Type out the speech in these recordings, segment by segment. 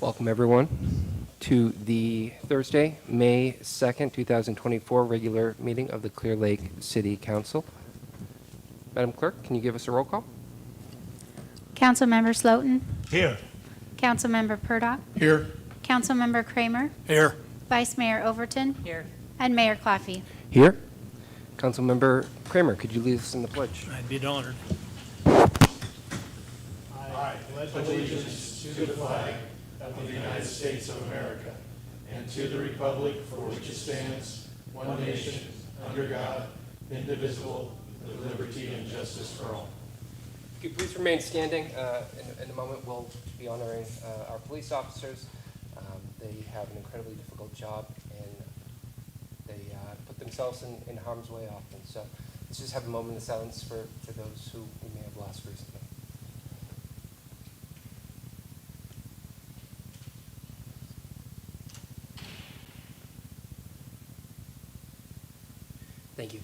Welcome, everyone, to the Thursday, May 2nd, 2024 regular meeting of the Clearlake City Council. Madam Clerk, can you give us a roll call? Councilmember Slotin. Here. Councilmember Purdock. Here. Councilmember Kramer. Here. Vice Mayor Overton. Here. And Mayor Claffey. Here. Councilmember Kramer, could you lead us in the pledge? I'd be honored. I pledge allegiance to the flag of the United States of America and to the republic for which it stands, one nation, under God, indivisible, with liberty and justice for all. Could you please remain standing? In a moment, we'll be honoring our police officers. They have an incredibly difficult job, and they put themselves in harm's way often. So let's just have a moment of silence for those who we may have lost recently. Thank you.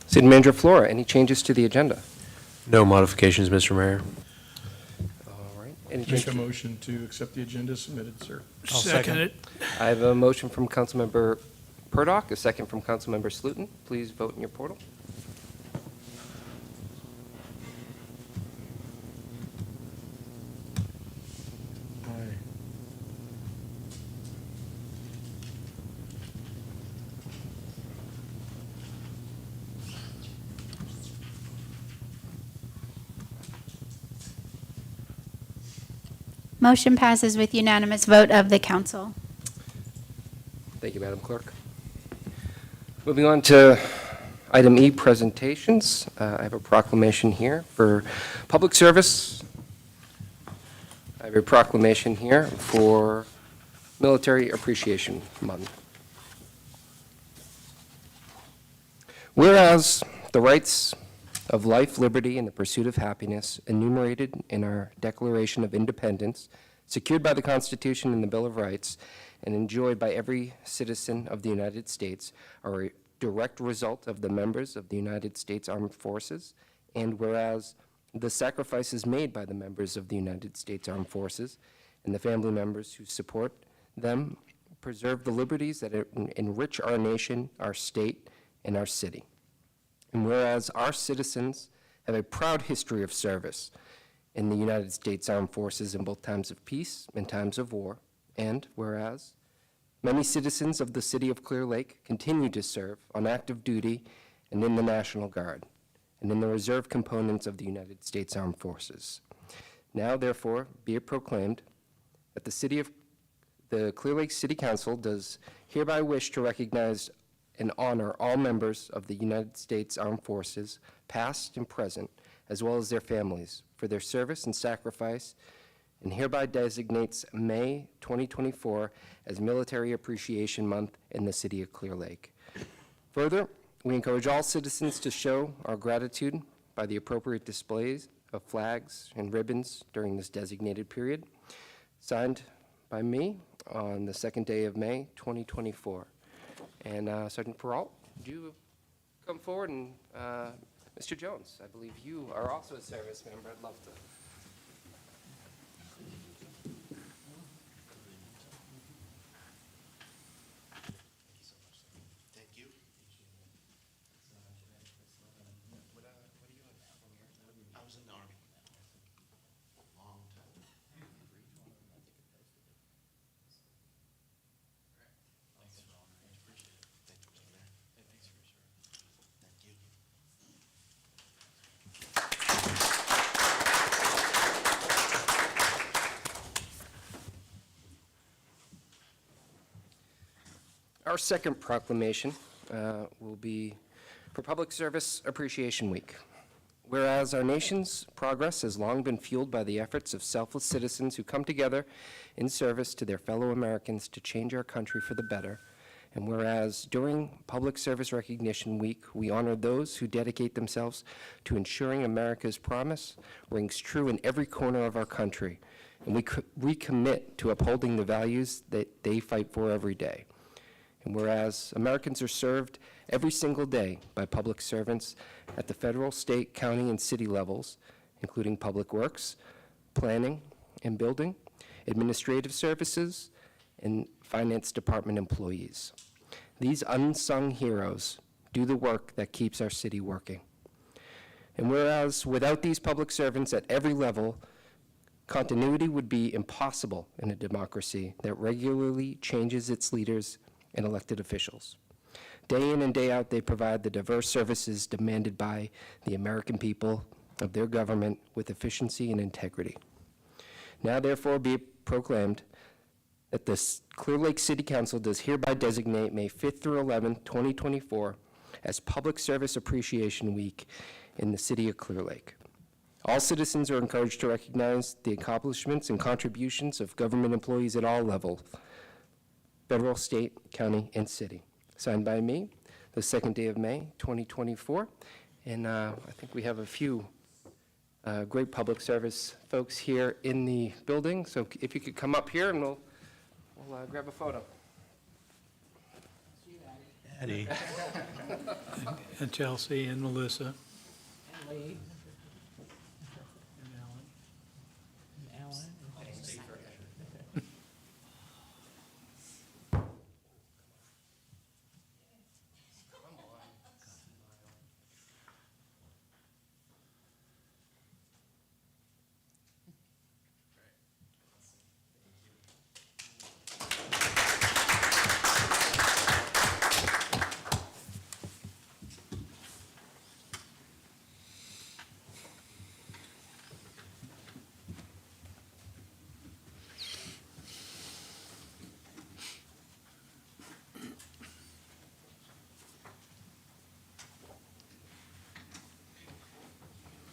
City Manager Flora, any changes to the agenda? No modifications, Mr. Mayor. All right. Any Make changes? a motion to accept the agenda submitted, sir. I'll second it. I have a motion from Councilmember Purdock, a second from Councilmember Slutin. Please vote in your portal. Aye. Motion passes with unanimous vote of the council. Thank you, Madam Clerk. Moving on to item E, presentations. I have a proclamation here for public service. I have a proclamation here for Military Appreciation Month. Whereas the rights of life, liberty, and the pursuit of happiness enumerated in our Declaration of Independence, secured by the Constitution and the Bill of Rights, and enjoyed by every citizen of the United States, are a direct result of the members of the United States Armed Forces, and whereas the sacrifices made by the members of the United States Armed Forces and the family members who support them preserve the liberties that enrich our nation, our state, and our city. And whereas our citizens have a proud history of service in the United States Armed Forces in both times of peace and times of war, and whereas many citizens of the city of Clearlake continue to serve on active duty and in the National Guard and in the reserve components of the United States Armed Forces. Now, therefore, be it proclaimed that the Clearlake City Council does hereby wish to recognize and honor all members of the United States Armed Forces, past and present, as well as their families, for their service and sacrifice, and hereby designates May 2024 as Military Appreciation Month in the city of Clearlake. Further, we encourage all citizens to show our gratitude by the appropriate displays of flags and ribbons during this designated period. Signed by me on the second day of May 2024. And Sergeant Peralt, would you come forward? And Mr. Jones, I believe you are also a service member. I'd love to. Thank you. I was in the Army. Long time. Thanks for all that. Appreciate it. Thank you, Mr. Mayor. Thanks for your service. Thank you. Our second proclamation will be for Public Service Appreciation Week. Whereas our nation's progress has long been fueled by the efforts of selfless citizens who come together in service to their fellow Americans to change our country for the better, and whereas during Public Service Recognition Week, we honor those who dedicate themselves to ensuring America's promise rings true in every corner of our country, and we commit to upholding the values that they fight for every day. And whereas Americans are served every single day by public servants at the federal, state, county, and city levels, including public works, planning and building, administrative services, and finance department employees. These unsung heroes do the work that keeps our city working. And whereas without these public servants at every level, continuity would be impossible in a democracy that regularly changes its leaders and elected officials. Day in and day out, they provide the diverse services demanded by the American people of their government with efficiency and integrity. Now therefore be it proclaimed that the Clearlake City Council does hereby designate May 5th through 11th, 2024 as Public Service Appreciation Week in the city of Clearlake. All citizens are encouraged to recognize the accomplishments and contributions of government employees at all levels, federal, state, county, and city. Signed by me, the second day of May, 2024. And I think we have a few great public service folks here in the building. So if you could come up here and we'll grab a photo. Addie. And Chelsea and Melissa. And Lee. And Alan.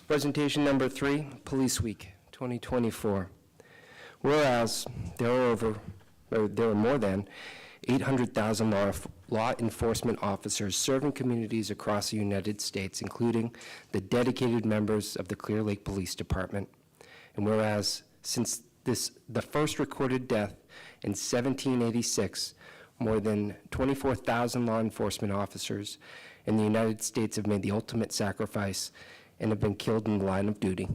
Presentation number 3, Police Week 2024. Whereas there are more than 800,000 law enforcement officers serving communities across the United States, including the dedicated members of the Clearlake Police Department. And whereas since the first recorded death in 1786, more than 24,000 law enforcement officers in the United States have made the ultimate sacrifice and have been killed in the line of duty.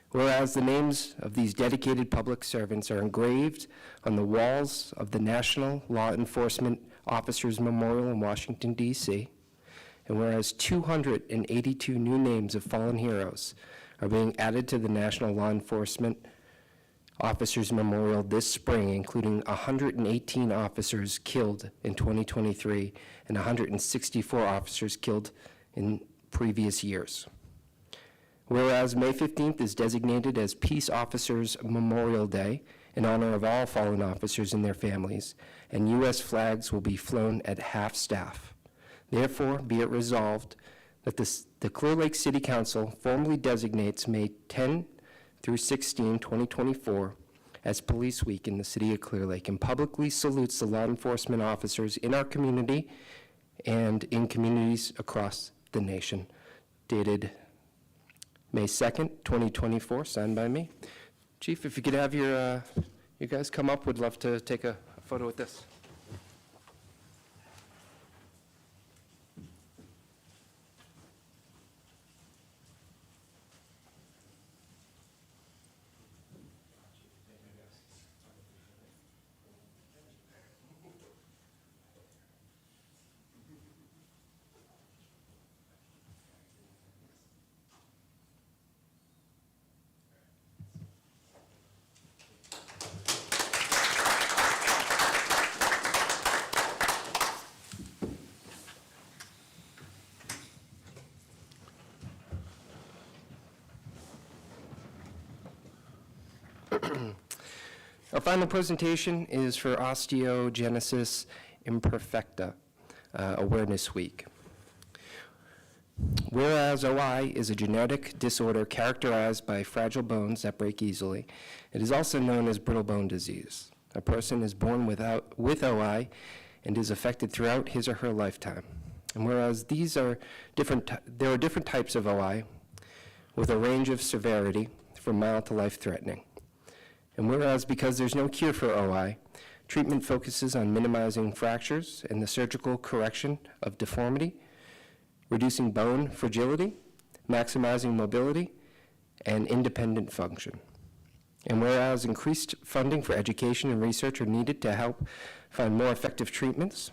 Whereas the names of these dedicated public servants are engraved on the walls of the National Law Enforcement Officers Memorial in Washington, D.C., and whereas 282 new names of fallen heroes are being added to the National Law Enforcement Officers Memorial this spring, including 118 officers killed in 2023 and 164 officers killed in previous years. Whereas May 15th is designated as Peace Officers Memorial Day in honor of all fallen officers and their families, and U.S. flags will be flown at half-staff. Therefore, be it resolved that the Clearlake City Council formally designates May 10 through 16, 2024 as Police Week in the city of Clearlake and publicly salutes the law enforcement officers in our community and in communities across the nation. Dated May 2nd, 2024, signed by me. Chief, if you could have you guys come up, would love to take a photo with this. Our final presentation is for Osteogenesis Imperfecta Awareness Week. Whereas OI is a genetic disorder characterized by fragile bones that break easily, it is also known as brittle bone disease. A person is born with OI and is affected throughout his or her lifetime. And whereas there are different types of OI with a range of severity from mild to life-threatening. And whereas because there's no cure for OI, Treatment focuses on minimizing fractures and the surgical correction of deformity, reducing bone fragility, maximizing mobility, and independent function. And whereas increased funding for education and research are needed to help find more effective treatments,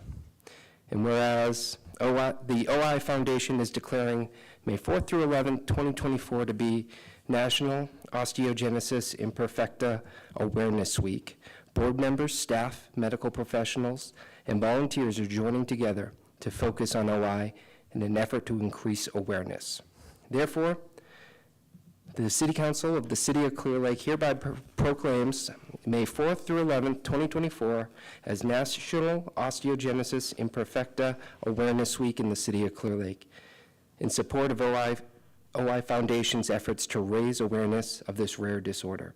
and whereas the OI Foundation is declaring May 4th through 11th, 2024 to be National Osteogenesis Imperfecta Awareness Week, board members, staff, medical professionals, and volunteers are joining together to focus on OI in an effort to increase awareness. Therefore, the City Council of the City of Clearlake hereby proclaims May 4th through 11th, 2024 as National Osteogenesis Imperfecta Awareness Week in the City of Clearlake in support of OI Foundation's efforts to raise awareness of this rare disorder.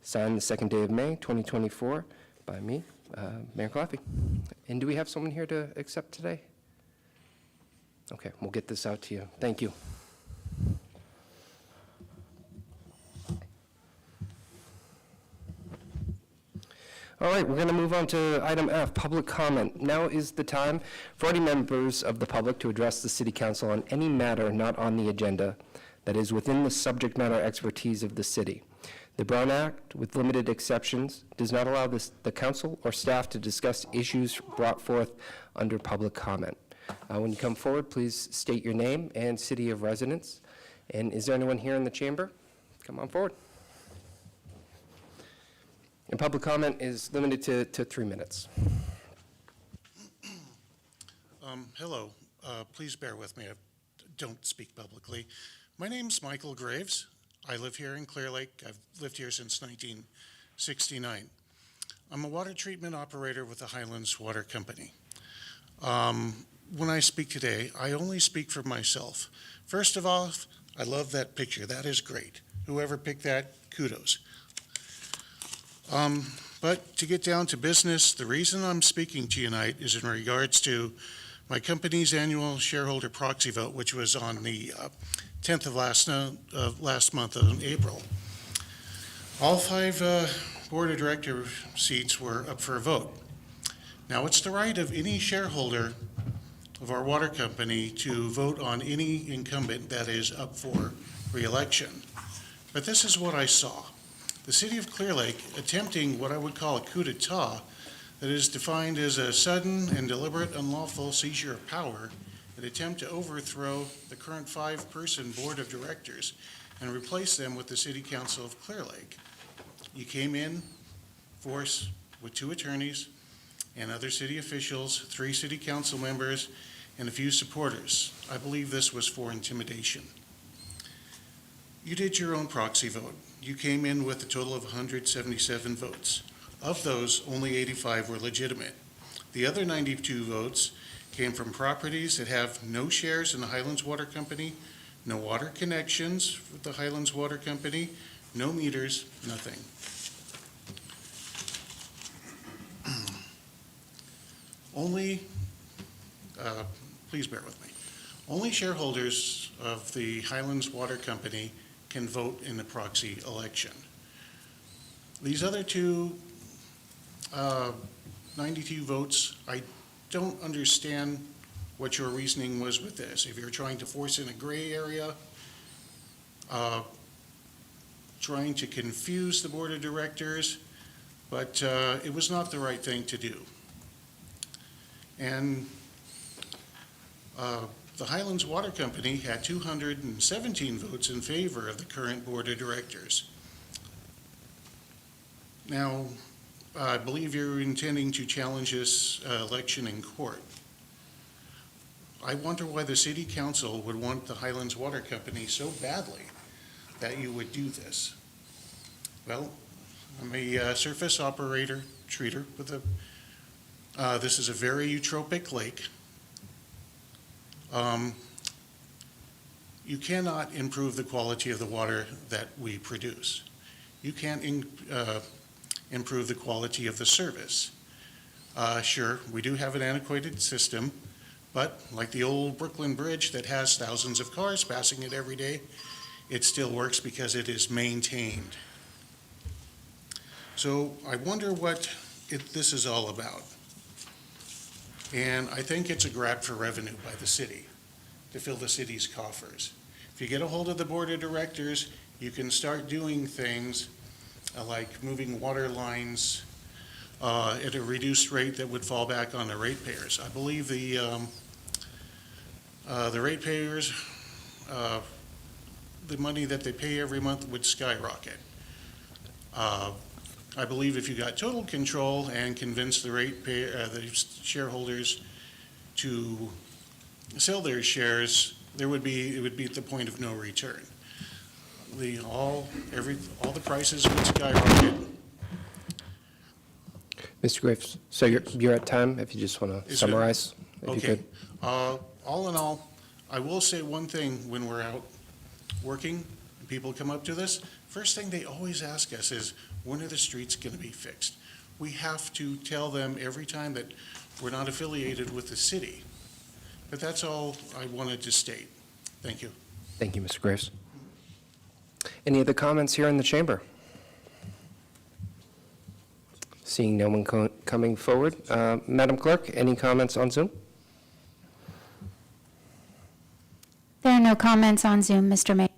Signed the second day of May, 2024 by me, Mayor Claffey. And do we have someone here to accept today? Okay, we'll get this out to you. Thank you. All right, we're going to move on to item F, public comment. Now is the time for any members of the public to address the City Council on any matter not on the agenda that is within the subject matter expertise of the city. The Brown Act, with limited exceptions, does not allow the council or staff to discuss issues brought forth under public comment. When you come forward, please state your name and city of residence. And is there anyone here in the chamber? Come on forward. And public comment is limited to 3 minutes. Hello. Please bear with me. I don't speak publicly. My name's Michael Graves. I live here in Clearlake. I've lived here since 1969. I'm a water treatment operator with the Highlands Water Company. When I speak today, I only speak for myself. First of all, I love that picture. That is great. Whoever picked that, kudos. But to get down to business, the reason I'm speaking to you tonight is in regards to my company's annual shareholder proxy vote, which was on the 10th of last month in April. All 5 board of director seats were up for a vote. Now, it's the right of any shareholder of our water company to vote on any incumbent that is up for re-election. But this is what I saw. The City of Clearlake attempting what I would call a coup d'etat that is defined as a sudden and deliberate unlawful seizure of power, an attempt to overthrow the current 5-person board of directors and replace them with the City Council of Clearlake. You came in force with 2 attorneys and other city officials, 3 city council members, and a few supporters. I believe this was for intimidation. You did your own proxy vote. You came in with a total of 177 votes. Of those, only 85 were legitimate. The other 92 votes came from properties that have no shares in the Highlands Water Company, no water connections with the Highlands Water Company, no meters, nothing. Only, please bear with me, only shareholders of the Highlands Water Company can vote in the proxy election. These other 92 votes, I don't understand what your reasoning was with this. If you're trying to force in a gray area, trying to confuse the board of directors, but it was not the right thing to do. And the Highlands Water Company had 217 votes in favor of the current board of directors. Now, I believe you're intending to challenge this election in court. I wonder why the City Council would want the Highlands Water Company so badly that you would do this. Well, I'm a surface operator, treater with a, this is a very eutrophic lake. You cannot improve the quality of the water that we produce. You can't improve the quality of the service. Sure, we do have an antiquated system, but like the old Brooklyn Bridge that has thousands of cars passing it every day, it still works because it is maintained. So I wonder what this is all about. And I think it's a grab for revenue by the city to fill the city's coffers. If you get a hold of the board of directors, you can start doing things like moving water lines at a reduced rate that would fall back on the ratepayers. I believe the ratepayers, the money that they pay every month would skyrocket. I believe if you got total control and convinced the the shareholders to sell their shares, it would be at the point of no return. All the prices would skyrocket. Mr. Graves, so you're at time, if you just want to Is summarize, if you Okay. could. All in all, I will say one thing when we're out working, and people come up to us, first thing they always ask us is, when are the streets going to be fixed? We have to tell them every time that we're not affiliated with the city. But that's all I wanted to state. Thank you. Thank you, Mr. Graves. Any other comments here in the chamber? Seeing no one coming forward. Madam Clerk, any comments on Zoom? There are no comments on Zoom, Mr. Mayor.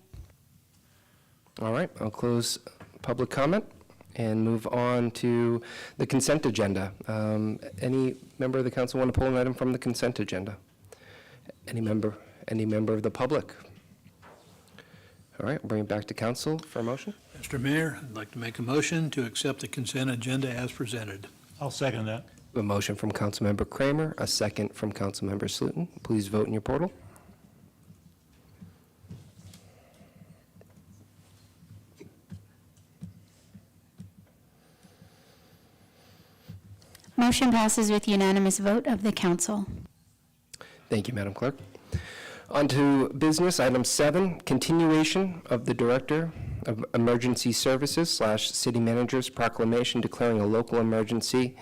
All right, I'll close public comment and move on to the consent agenda. Any member of the council want to pull an item from the consent agenda? Any member of the public? All right, bring it back to council for a motion. Mr. Mayor, I'd like to make a motion to accept the consent agenda as presented. I'll second that. A motion from Councilmember Kramer, a second from Councilmember Slutin. Please vote in your portal. Motion passes with unanimous vote of the council. Thank you, Madam Clerk. On to business, item 7, continuation of the Director of Emergency Services / City Manager's proclamation declaring a local emergency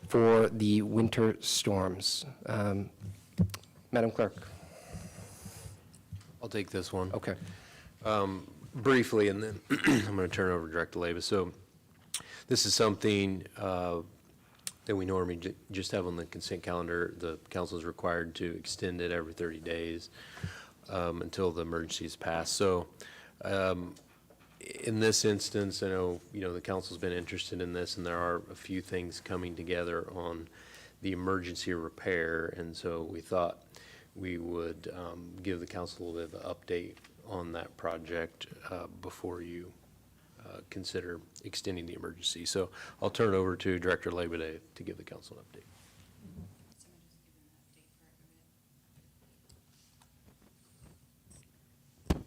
for the winter storms. Madam Clerk. I'll take this one. Okay. Briefly, and then I'm going to turn it over to Director Labus. So this is something that we normally just have on the consent calendar. The council is required to extend it every 30 days until the emergency is passed. So in this instance, I know, the council's been interested in this, and there are a few things coming together on the emergency repair, and so we thought we would give the council a little bit of an update on that project before you consider extending the emergency. So I'll turn it over to Director Labor to give the council an update.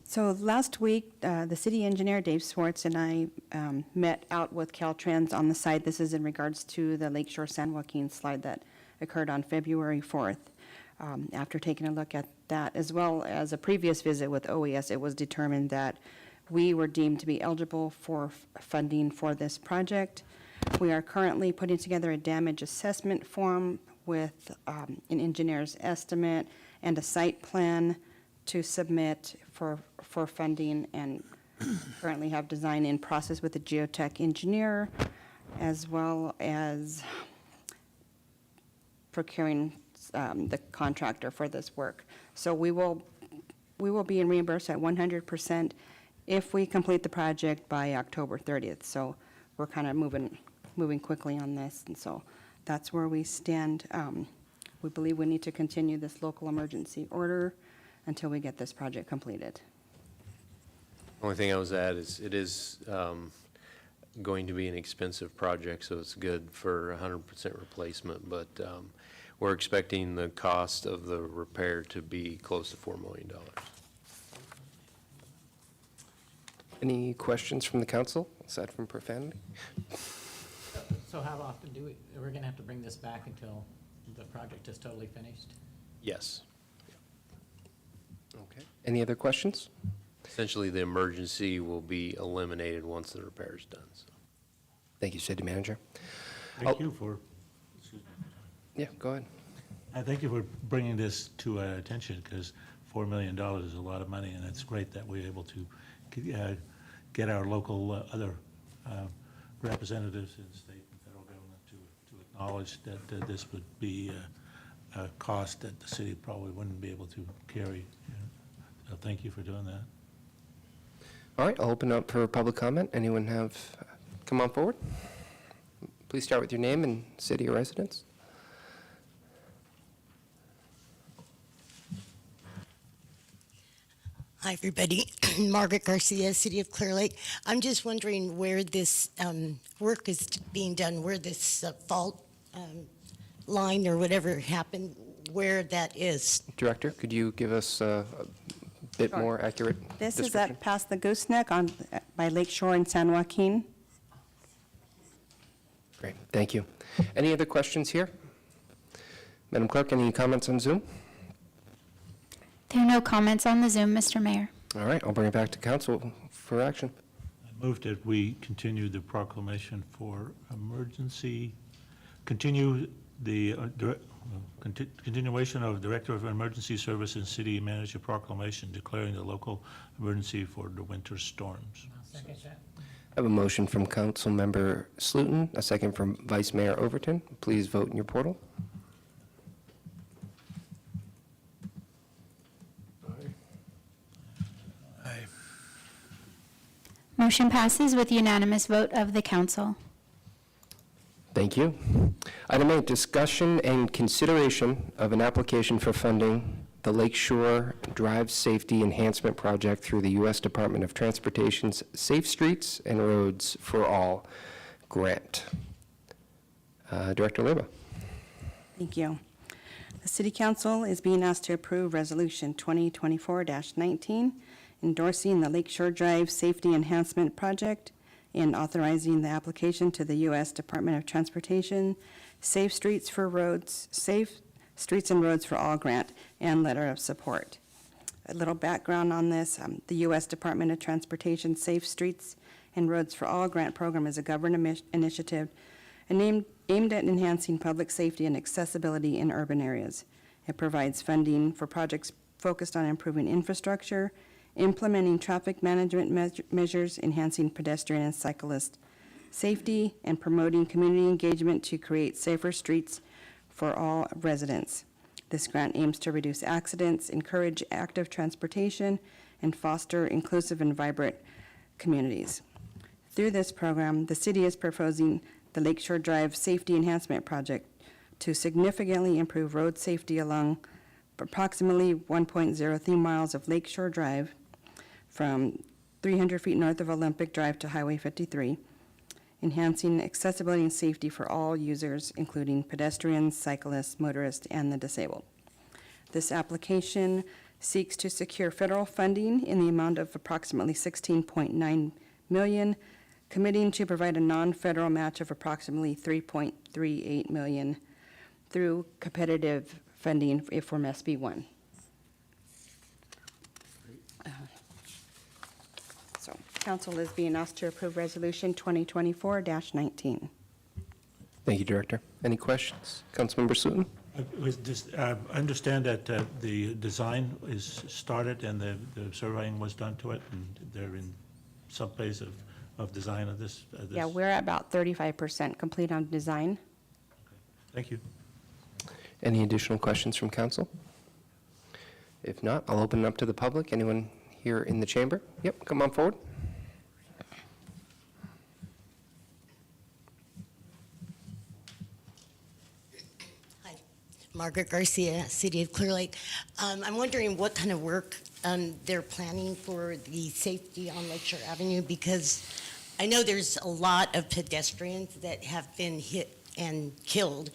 So last week, the city engineer, Dave Swartz, and I met out with Caltrans on the site. This is in regards to the Lakeshore San Joaquin slide that occurred on February 4th. After taking a look at that, as well as a previous visit with OES, it was determined that we were deemed to be eligible for funding for this project. We are currently putting together a damage assessment form with an engineer's estimate and a site plan to submit for funding, and currently have design in process with the geotech engineer, as well as procuring the contractor for this work. So we will be reimbursed at 100% if we complete the project by October 30th. So we're kind of moving quickly on this, and so that's where we stand. We believe we need to continue this local emergency order until we get this project completed. Only thing I was at is it is going to be an expensive project, so it's good for 100% replacement, but we're expecting the cost of the repair to be close to $4 million. Any questions from the council, aside from profanity? So how often we're going to have to bring this back until the project is totally finished? Yes. Okay. Any other questions? Essentially, the emergency will be eliminated once the repair is done. So. Thank you, City Manager. Thank you for, Yeah, go ahead. I thank you for bringing this to our attention, because $4 million is a lot of money, and it's great that we're able to get our local other representatives in state and federal government acknowledged that this would be a cost that the city probably wouldn't be able to carry. So thank you for doing that. All right, I'll open up for public comment. Anyone have, come on forward. Please start with your name and city or residence. Hi, everybody. Margaret Garcia, City of Clearlake. I'm just wondering where this work is being done, where this fault line or whatever happened, where that is. Director, could you give us a bit Sure. more accurate This is description? at past the Gooseneck on, by Lake Shore in San Joaquin. Great, thank you. Any other questions here? Madam Clerk, any comments on Zoom? There are no comments on the Zoom, Mr. Mayor. All right, I'll bring it back to council for action. I move that we continue the proclamation for emergency, continue the continuation of Director of Emergency Service and City Manager proclamation declaring the local emergency for the winter storms. I'll second that. I have a motion from Council Member Slutin, a second from Vice Mayor Overton. Please vote in your portal. Aye. Motion passes with unanimous vote of the council. Thank you. Item 8, discussion and consideration of an application for funding the Lakeshore Drive Safety Enhancement Project through the U.S. Department of Transportation's Safe Streets and Roads for All grant. Director Leyba. Thank you. The City Council is being asked to approve Resolution 2024-19, endorsing the Lakeshore Drive Safety Enhancement Project and authorizing the application to the U.S. Department of Transportation Safe Streets and Roads for All grant and letter of support. A little background on this, the U.S. Department of Transportation Safe Streets and Roads for All grant program is a government initiative and aimed at enhancing public safety and accessibility in urban areas. It provides funding for projects focused on improving infrastructure, implementing traffic management measures, enhancing pedestrian and cyclist safety, and promoting community engagement to create safer streets for all residents. This grant aims to reduce accidents, encourage active transportation, and foster inclusive and vibrant communities. Through this program, the city is proposing the Lakeshore Drive Safety Enhancement Project to significantly improve road safety along approximately 1.03 miles of Lakeshore Drive from 300 feet north of Olympic Drive to Highway 53, enhancing accessibility and safety for all users, including pedestrians, cyclists, motorists, and the disabled. This application seeks to secure federal funding in the amount of approximately $16.9 million, committing to provide a non-federal match of approximately $3.38 million through competitive funding from SB1. So, council is being asked to approve Resolution 2024-19. Thank you, Director. Any questions? Councilmember Slutin? I understand that the design is started and the surveying was done to it, and they're in some phase of design of this. Yeah, we're at about 35% complete on design. Thank you. Any additional questions from council? If not, I'll open it up to the public. Anyone here in the chamber? Yep, come on forward. Hi, Margaret Garcia, City of Clearlake. I'm wondering what kind of work they're planning for the safety on Lakeshore Avenue, because I know there's a lot of pedestrians that have been hit and killed.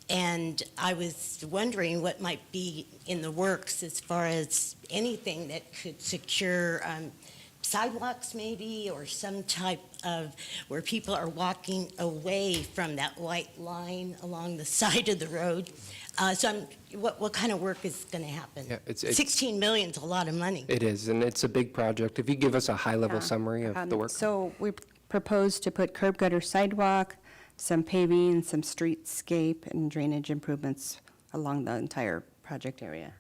And I was wondering what might be in the works as far as anything that could secure sidewalks maybe, or some type of where people are walking away from that white line along the side of the road. What kind of work is going to happen? Yeah, it's 16 million is a lot of money. It is, and it's a big project. If you give us a high-level Yeah. summary of the work. So we propose to put curb gutter sidewalk, some paving, some streetscape, and drainage improvements along the entire project area.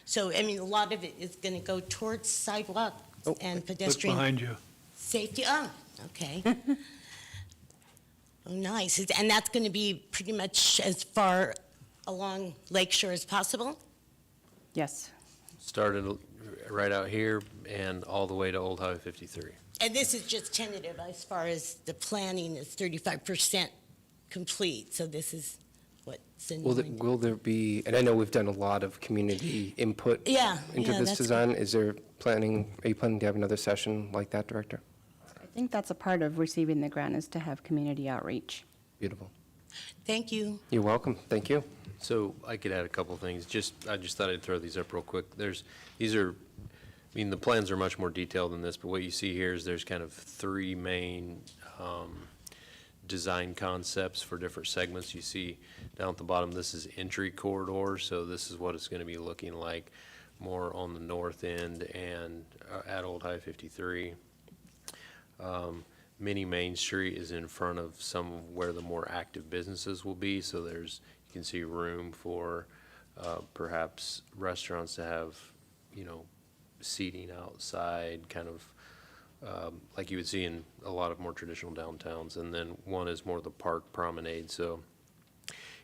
So, I mean, a lot of it is going to go towards sidewalks Oh, and Look pedestrian behind you. safety. Oh, okay. Oh, nice. And that's going to be pretty much as far along Lakeshore as possible? Yes. Started right out here and all the way to Old Highway 53. And this is just tentative as far as the planning is 35% complete, so this is what's in mind. Will there be, and I know we've done a lot of community input Yeah, into yeah, this that's design. Are you planning to have another session like that, Director? I think that's a part of receiving the grant, is to have community outreach. Beautiful. Thank you. You're welcome. Thank you. So I could add a couple things. I just thought I'd throw these up real quick. These are, I mean, the plans are much more detailed than this, but what you see here is there's kind of three main design concepts for different segments. You see down at the bottom, this is entry corridor, so this is what it's going to be looking like more on the north end and at Old Highway 53. Mini Main Street is in front of some of where the more active businesses will be, so you can see room for perhaps restaurants to have, seating outside, kind of like you would see in a lot of more traditional downtowns. And then one is more the park promenade, so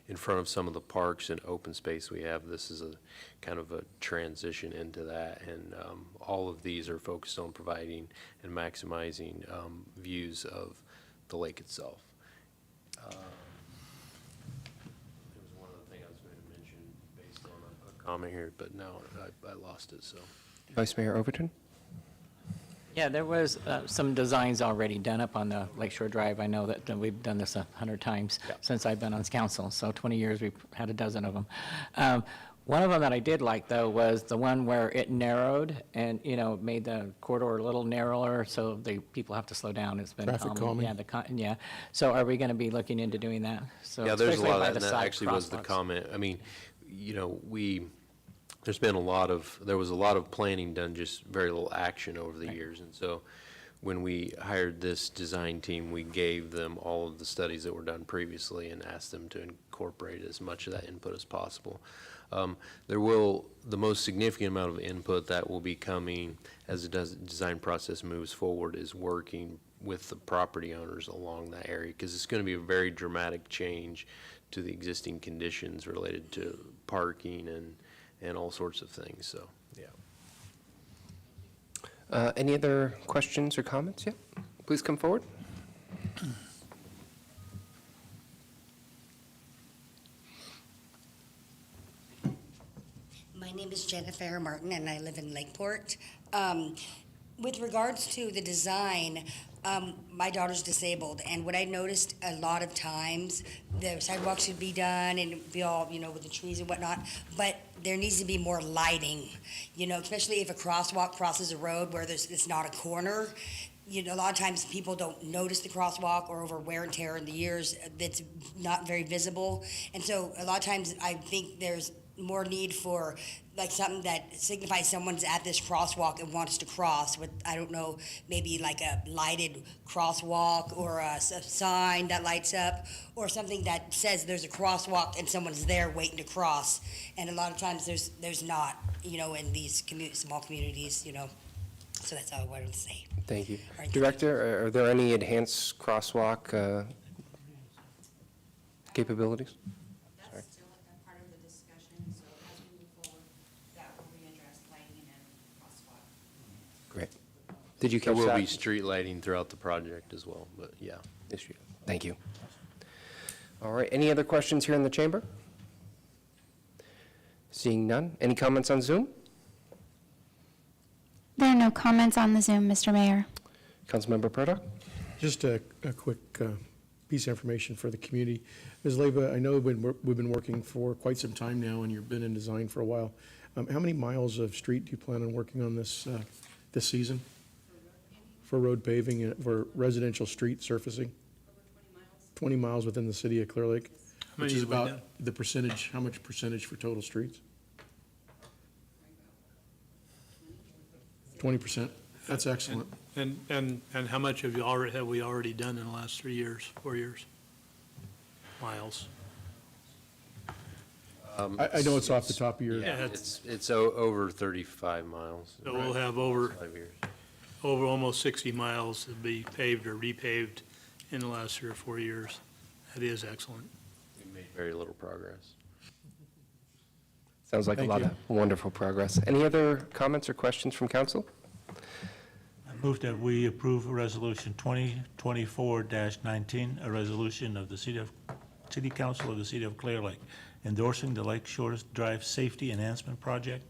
in front of some of the parks and open space we have, this is a kind of a transition into that. And all of these are focused on providing and maximizing views of the lake itself. There was one other thing I was going to mention based on a comment here, but now I lost it, so. Vice Mayor Overton? Yeah, there was some designs already done up on the Lakeshore Drive. I know that we've done this 100 times since I've been on council, so 20 years, we've had a dozen of them. One of them that I did like, though, was the one where it narrowed and, made the corridor a little narrower, so people have to slow down. It's been Traffic calming. Yeah. So are we going to be looking into doing that? So Yeah, there's a especially lot by of that, the and that side actually was the crosswalks. comment. I mean, there was a lot of planning done, just very little action over the years. And so when we hired this design team, we gave them all of the studies that were done previously and asked them to incorporate as much of that input as possible. The most significant amount of input that will be coming as the design process moves forward is working with the property owners along that area, because it's going to be a very dramatic change to the existing conditions related to parking and all sorts of things, so, yeah. Any other questions or comments? Yeah, please come forward. My name is Jennifer Martin, and I live in Lakeport. With regards to the design, my daughter's disabled, and what I noticed a lot of times, the sidewalks should be done and be all, with the trees and whatnot, but there needs to be more lighting, especially if a crosswalk crosses a road where it's not a corner. A lot of times people don't notice the crosswalk, or over wear and tear in the years, that's not very visible. And so a lot of times I think there's more need for like something that signifies someone's at this crosswalk and wants to cross with, I don't know, maybe like a lighted crosswalk or a sign that lights up, or something that says there's a crosswalk and someone's there waiting to cross. And a lot of times there's not, in these small communities, so that's all I wanted to say. Thank you. All right. Director, are there any enhanced crosswalk capabilities? That's still a part of the discussion, so as we move forward, that will be addressed, lighting and crosswalk. Great. Did you There catch will that? be street lighting throughout the project as well, but yeah. Yes, you- Thank you. All right, any other questions here in the chamber? Seeing none. Any comments on Zoom? There are no comments on the Zoom, Mr. Mayor. Councilmember Purdock? Just a quick piece of information for the community. Ms. Leyva, I know we've been working for quite some time now, and you've been in design for a while. How many miles of street do you plan on working on this season? For road paving and for residential street surfacing? Over 20 20 miles. miles within the city of Clearlake? How Which many is have we about done? the percentage, how much percentage for total streets? 20%? That's excellent. And how much have we already done in the last 3 years, 4 years? Miles? I know it's off the top of your. Yeah, it's over 35 miles. So we'll have over 5 years. almost 60 miles to be paved or repaved in the last 3 or 4 years. That is excellent. We made very little progress. Sounds like a Thank lot you. of wonderful progress. Any other comments or questions from council? I move that we approve Resolution 2024-19, a resolution of the City Council of the City of Clearlake endorsing the Lake Shore Drive Safety Enhancement Project,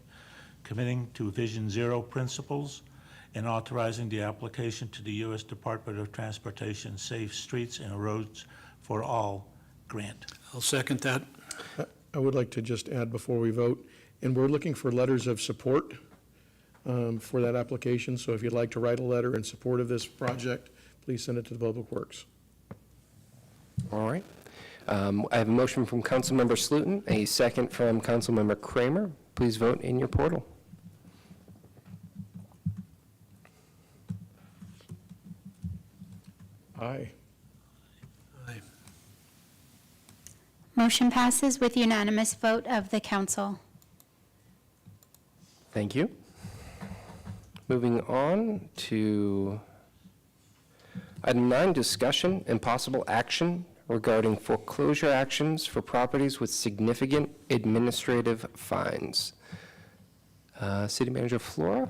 committing to Vision Zero principles, and authorizing the application to the U.S. Department of Transportation Safe Streets and Roads for All grant. I'll second that. I would like to just add before we vote, and we're looking for letters of support for that application, so if you'd like to write a letter in support of this project, please send it to the Public Works. All right. I have a motion from Councilmember Slutin, a second from Councilmember Kramer. Please vote in your portal. Aye. Aye. Motion passes with unanimous vote of the council. Thank you. Moving on to item 9, discussion and possible action regarding foreclosure actions for properties with significant administrative fines. City Manager Flora?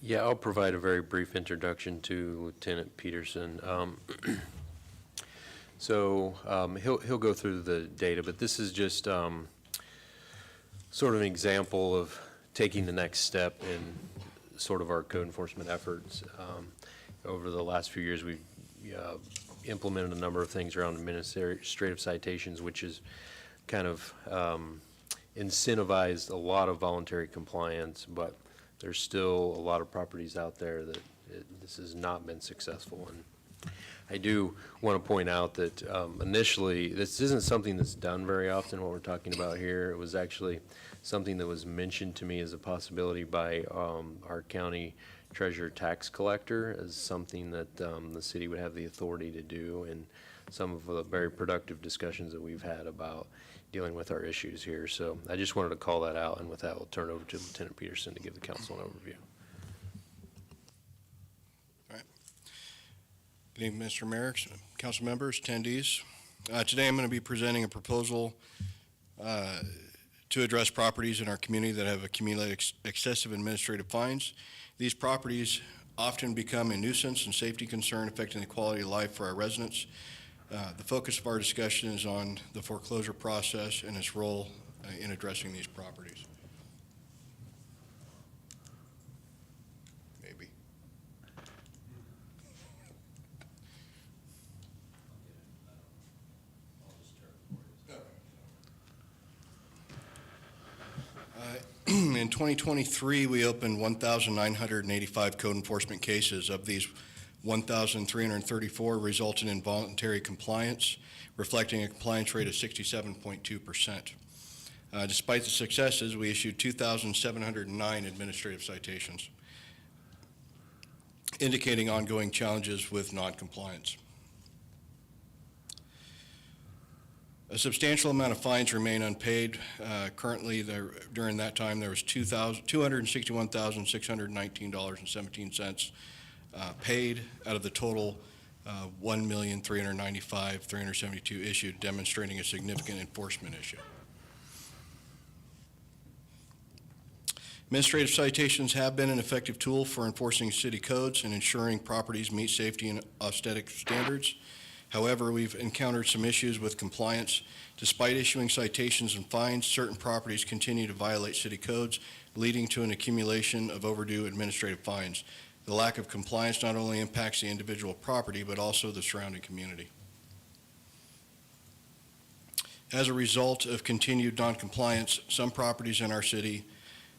Yeah, I'll provide a very brief introduction to Lieutenant Peterson. He'll go through the data, but this is just sort of an example of taking the next step in sort of our code enforcement efforts. Over the last few years, we've implemented a number of things around administrative citations, which is kind of incentivized a lot of voluntary compliance, but there's still a lot of properties out there that this has not been successful. And I do want to point out that initially, this isn't something that's done very often, what we're talking about here. It was actually something that was mentioned to me as a possibility by our county treasurer tax collector as something that the city would have the authority to do, and some of the very productive discussions that we've had about dealing with our issues here. So I just wanted to call that out, and with that, we'll turn it over to Lieutenant Peterson to give the council an overview. Good evening, Mr. Mayor, council members, attendees. Today I'm going to be presenting a proposal to address properties in our community that have accumulated excessive administrative fines. These properties often become a nuisance and safety concern affecting the quality of life for our residents. The focus of our discussion is on the foreclosure process and its role in addressing these properties. Maybe. In 2023, we opened 1,985 code enforcement cases. Of these, 1,334 resulted in voluntary compliance, reflecting a compliance rate of 67.2%. Despite the successes, we issued 2,709 administrative citations, indicating ongoing challenges with noncompliance. A substantial amount of fines remain unpaid. Currently, during that time, there was $261,619.17 paid out of the total $1,395,372 issued, demonstrating a significant enforcement issue. Administrative citations have been an effective tool for enforcing city codes and ensuring properties meet safety and aesthetic standards. However, we've encountered some issues with compliance. Despite issuing citations and fines, certain properties continue to violate city codes, leading to an accumulation of overdue administrative fines. The lack of compliance not only impacts the individual property, but also the surrounding community. As a result of continued noncompliance, some properties in our city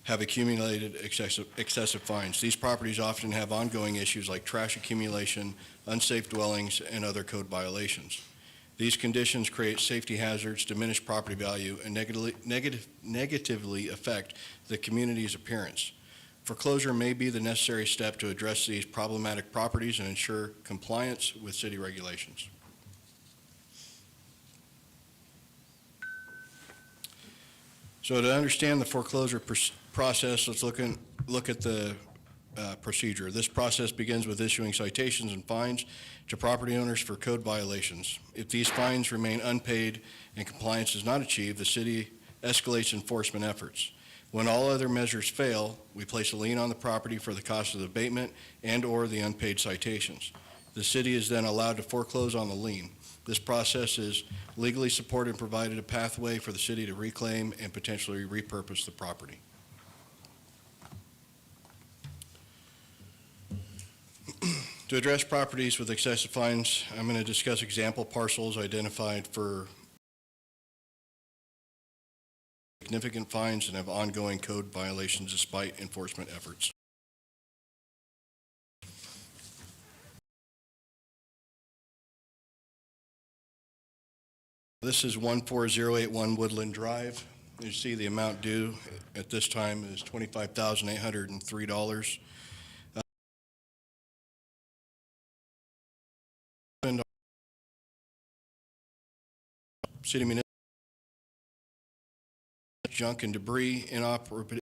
have accumulated excessive fines. These properties often have ongoing issues like trash accumulation, unsafe dwellings, and other code violations. These conditions create safety hazards, diminish property value, and negatively affect the community's appearance. Foreclosure may be the necessary step to address these problematic properties and ensure compliance with city regulations. So to understand the foreclosure process, let's look at the procedure. This process begins with issuing citations and fines to property owners for code violations. If these fines remain unpaid and compliance is not achieved, the city escalates enforcement efforts. When all other measures fail, we place a lien on the property for the cost of the abatement and/or the unpaid citations. The city is then allowed to foreclose on the lien. This process is legally supported and provided a pathway for the city to reclaim and potentially repurpose the property. To address properties with excessive fines, I'm going to discuss example parcels identified for significant fines and have ongoing code violations despite enforcement efforts. This is 14081 Woodland Drive. You see the amount due at this time is $25,803. City municipal junk and debris inoperable.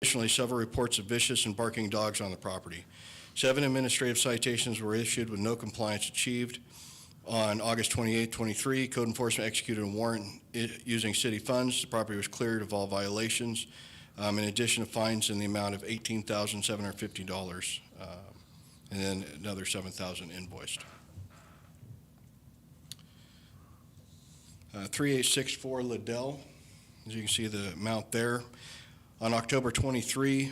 Additionally, several reports of vicious and barking dogs on the property. 7 administrative citations were issued with no compliance achieved. On August 28, 23, code enforcement executed a warrant using city funds. The property was cleared of all violations, in addition to fines in the amount of $18,750, and then another $7,000 invoiced. 3864 Liddell, as you can see the amount there. On October 23,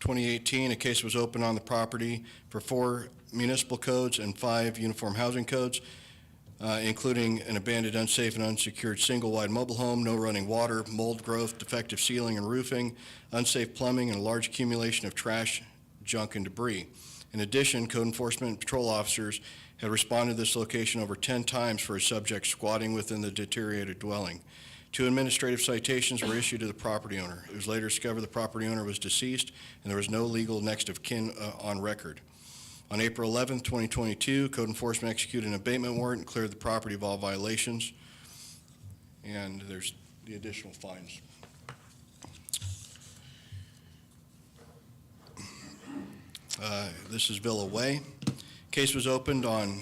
2018, a case was opened on the property for 4 municipal codes and 5 uniform housing codes, including an abandoned, unsafe, and unsecured single-wide mobile home, no running water, mold growth, defective ceiling and roofing, unsafe plumbing, and a large accumulation of trash, junk, and debris. In addition, code enforcement and patrol officers had responded to this location over 10 times for a subject squatting within the deteriorated dwelling. 2 administrative citations were issued to the property owner. It was later discovered the property owner was deceased and there was no legal next of kin on record. On April 11, 2022, code enforcement executed an abatement warrant and cleared the property of all violations. And there's the additional fines. This is Villa Way. Case was opened on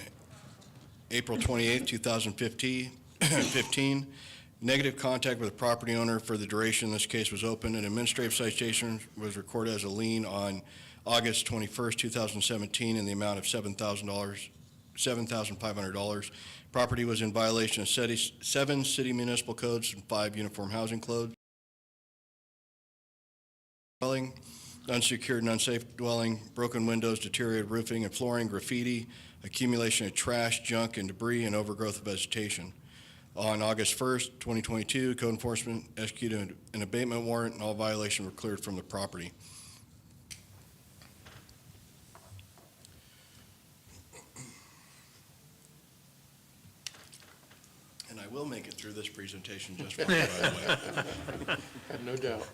April 28, 2015. Negative contact with the property owner for the duration this case was open. An administrative citation was recorded as a lien on August 21st, 2017 in the amount of $7,500. Property was in violation of 7 city municipal codes and 5 uniform housing codes. Dwelling, unsecured and unsafe dwelling, broken windows, deteriorated roofing and flooring, graffiti, accumulation of trash, junk, and debris, and overgrowth of vegetation. On August 1st, 2022, code enforcement executed an abatement warrant and all violations were cleared from the property. And I will make it through this presentation just fine, by the way. No doubt.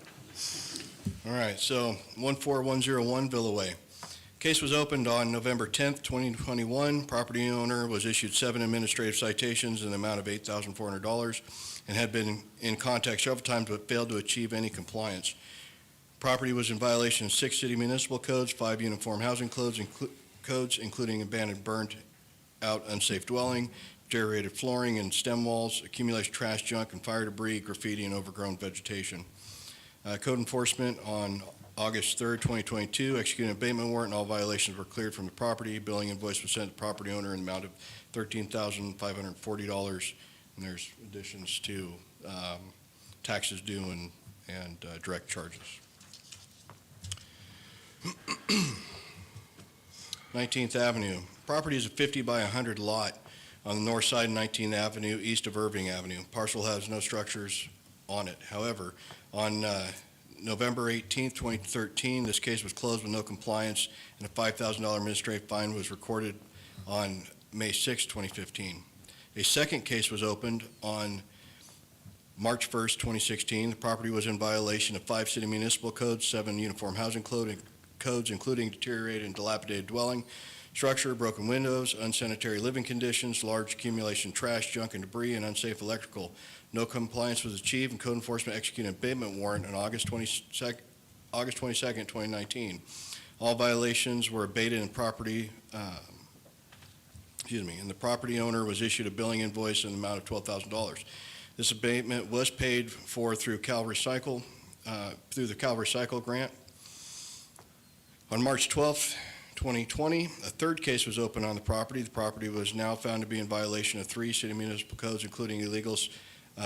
All right, so 14101 Villa Way. Case was opened on November 10th, 2021. Property owner was issued 7 administrative citations in the amount of $8,400 and had been in contact several times but failed to achieve any compliance. Property was in violation of 6 city municipal codes, 5 uniform housing codes, including abandoned, burnt out, unsafe dwelling, deteriorated flooring and stem walls, accumulation of trash, junk, and fire debris, graffiti, and overgrown vegetation. Code enforcement on August 3rd, 2022, executed an abatement warrant and all violations were cleared from the property. Billing invoice was sent to the property owner in the amount of $13,540, and there's additions to taxes due and direct charges. 19th Avenue. Property is a 50 by 100 lot on the north side of 19th Avenue, east of Irving Avenue. Parcel has no structures on it. However, on November 18, 2013, this case was closed with no compliance, and a $5,000 administrative fine was recorded on May 6, 2015. A second case was opened on March 1, 2016. The property was in violation of 5 city municipal codes, 7 uniform housing codes, including deteriorated and dilapidated dwelling, structure, broken windows, unsanitary living conditions, large accumulation trash, junk, and debris, and unsafe electrical. No compliance was achieved, and code enforcement executed an abatement warrant on August 22nd, 2019. All violations were abated and and the property owner was issued a billing invoice in the amount of $12,000. This abatement was paid for through the Cal Recycle grant. On March 12th, 2020, a third case was opened on the property. The property was now found to be in violation of 3 city municipal codes, including illegal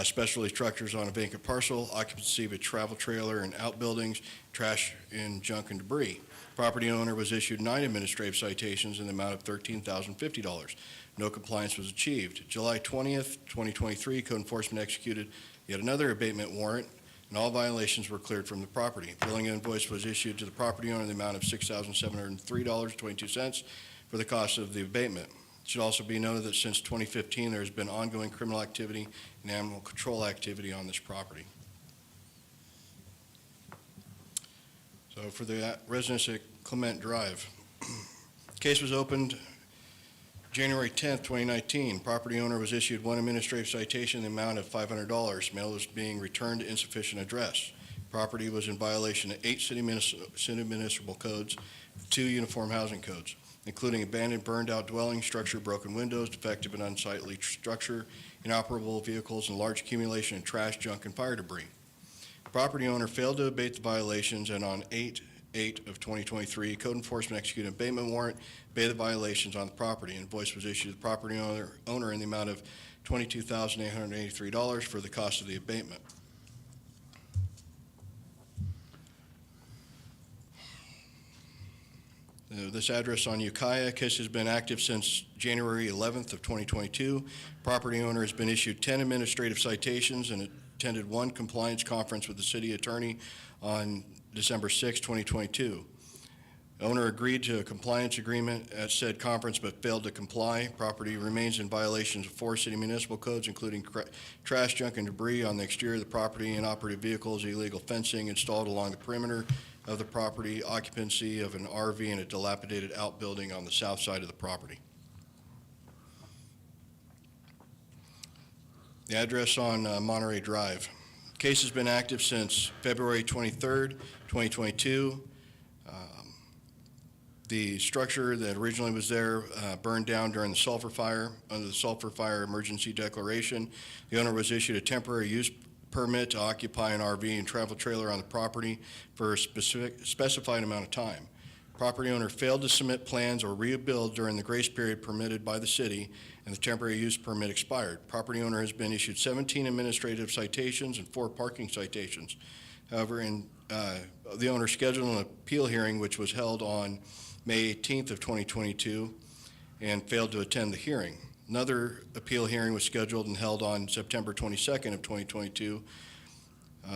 specialty structures on a vacant parcel, occupancy of a travel trailer and outbuildings, trash and junk and debris. Property owner was issued 9 administrative citations in the amount of $13,050. No compliance was achieved. July 20th, 2023, code enforcement executed yet another abatement warrant, and all violations were cleared from the property. Billing invoice was issued to the property owner in the amount of $6,703.22 for the cost of the abatement. It should also be noted that since 2015, there has been ongoing criminal activity and animal control activity on this property. So for the residents at Clement Drive, case was opened January 10th, 2019. Property owner was issued 1 administrative citation in the amount of $500. Mail was being returned to insufficient address. Property was in violation of 8 city municipal codes, 2 uniform housing codes, including abandoned, burned-out dwelling structure, broken windows, defective and unsightly structure, inoperable vehicles, and large accumulation of trash, junk, and fire debris. Property owner failed to abate the violations, and on 8/8 of 2023, code enforcement executed an abatement warrant, abated the violations on the property. Invoice was issued to the property owner in the amount of $22,883 for the cost of the abatement. This address on Ukiah, case has been active since January 11th of 2022. Property owner has been issued 10 administrative citations and attended 1 compliance conference with the city attorney on December 6, 2022. Owner agreed to a compliance agreement at said conference but failed to comply. Property remains in violations of 4 city municipal codes, including trash, junk, and debris on the exterior of the property, inoperative vehicles, illegal fencing installed along the perimeter of the property, occupancy of an RV and a dilapidated outbuilding on the south side of the property. The address on Monterey Drive. Case has been active since February 23rd, 2022. The structure that originally was there burned down during the sulfur fire. Under the sulfur fire emergency declaration, the owner was issued a temporary use permit to occupy an RV and travel trailer on the property for a specified amount of time. Property owner failed to submit plans or rebuild during the grace period permitted by the city, and the temporary use permit expired. Property owner has been issued 17 administrative citations and 4 parking citations. However, the owner scheduled an appeal hearing, which was held on May 18th of 2022, and failed to attend the hearing. Another appeal hearing was scheduled and held on September 22nd of 2022.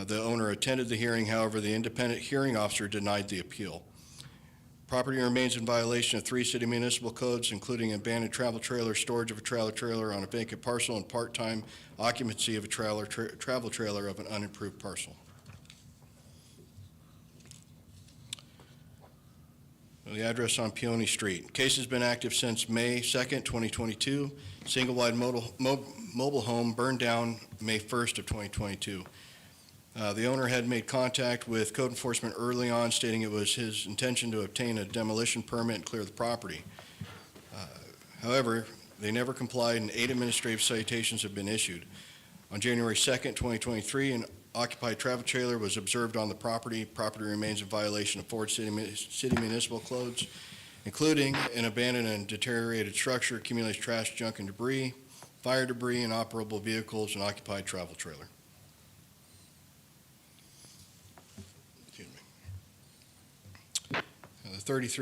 The owner attended the hearing, however, the independent hearing officer denied the appeal. Property remains in violation of 3 city municipal codes, including abandoned travel trailer, storage of a travel trailer on a vacant parcel, and part-time occupancy of a travel trailer of an unimproved parcel. The address on Peony Street. Case has been active since May 2nd, 2022. Single-wide mobile home burned down May 1st of 2022. The owner had made contact with code enforcement early on, stating it was his intention to obtain a demolition permit and clear the property. However, they never complied, and 8 administrative citations have been issued. On January 2nd, 2023, an occupied travel trailer was observed on the property. Property remains in violation of 4 city municipal codes, including an abandoned and deteriorated structure, accumulates trash, junk, and debris, fire debris, inoperable vehicles, and occupied travel trailer. The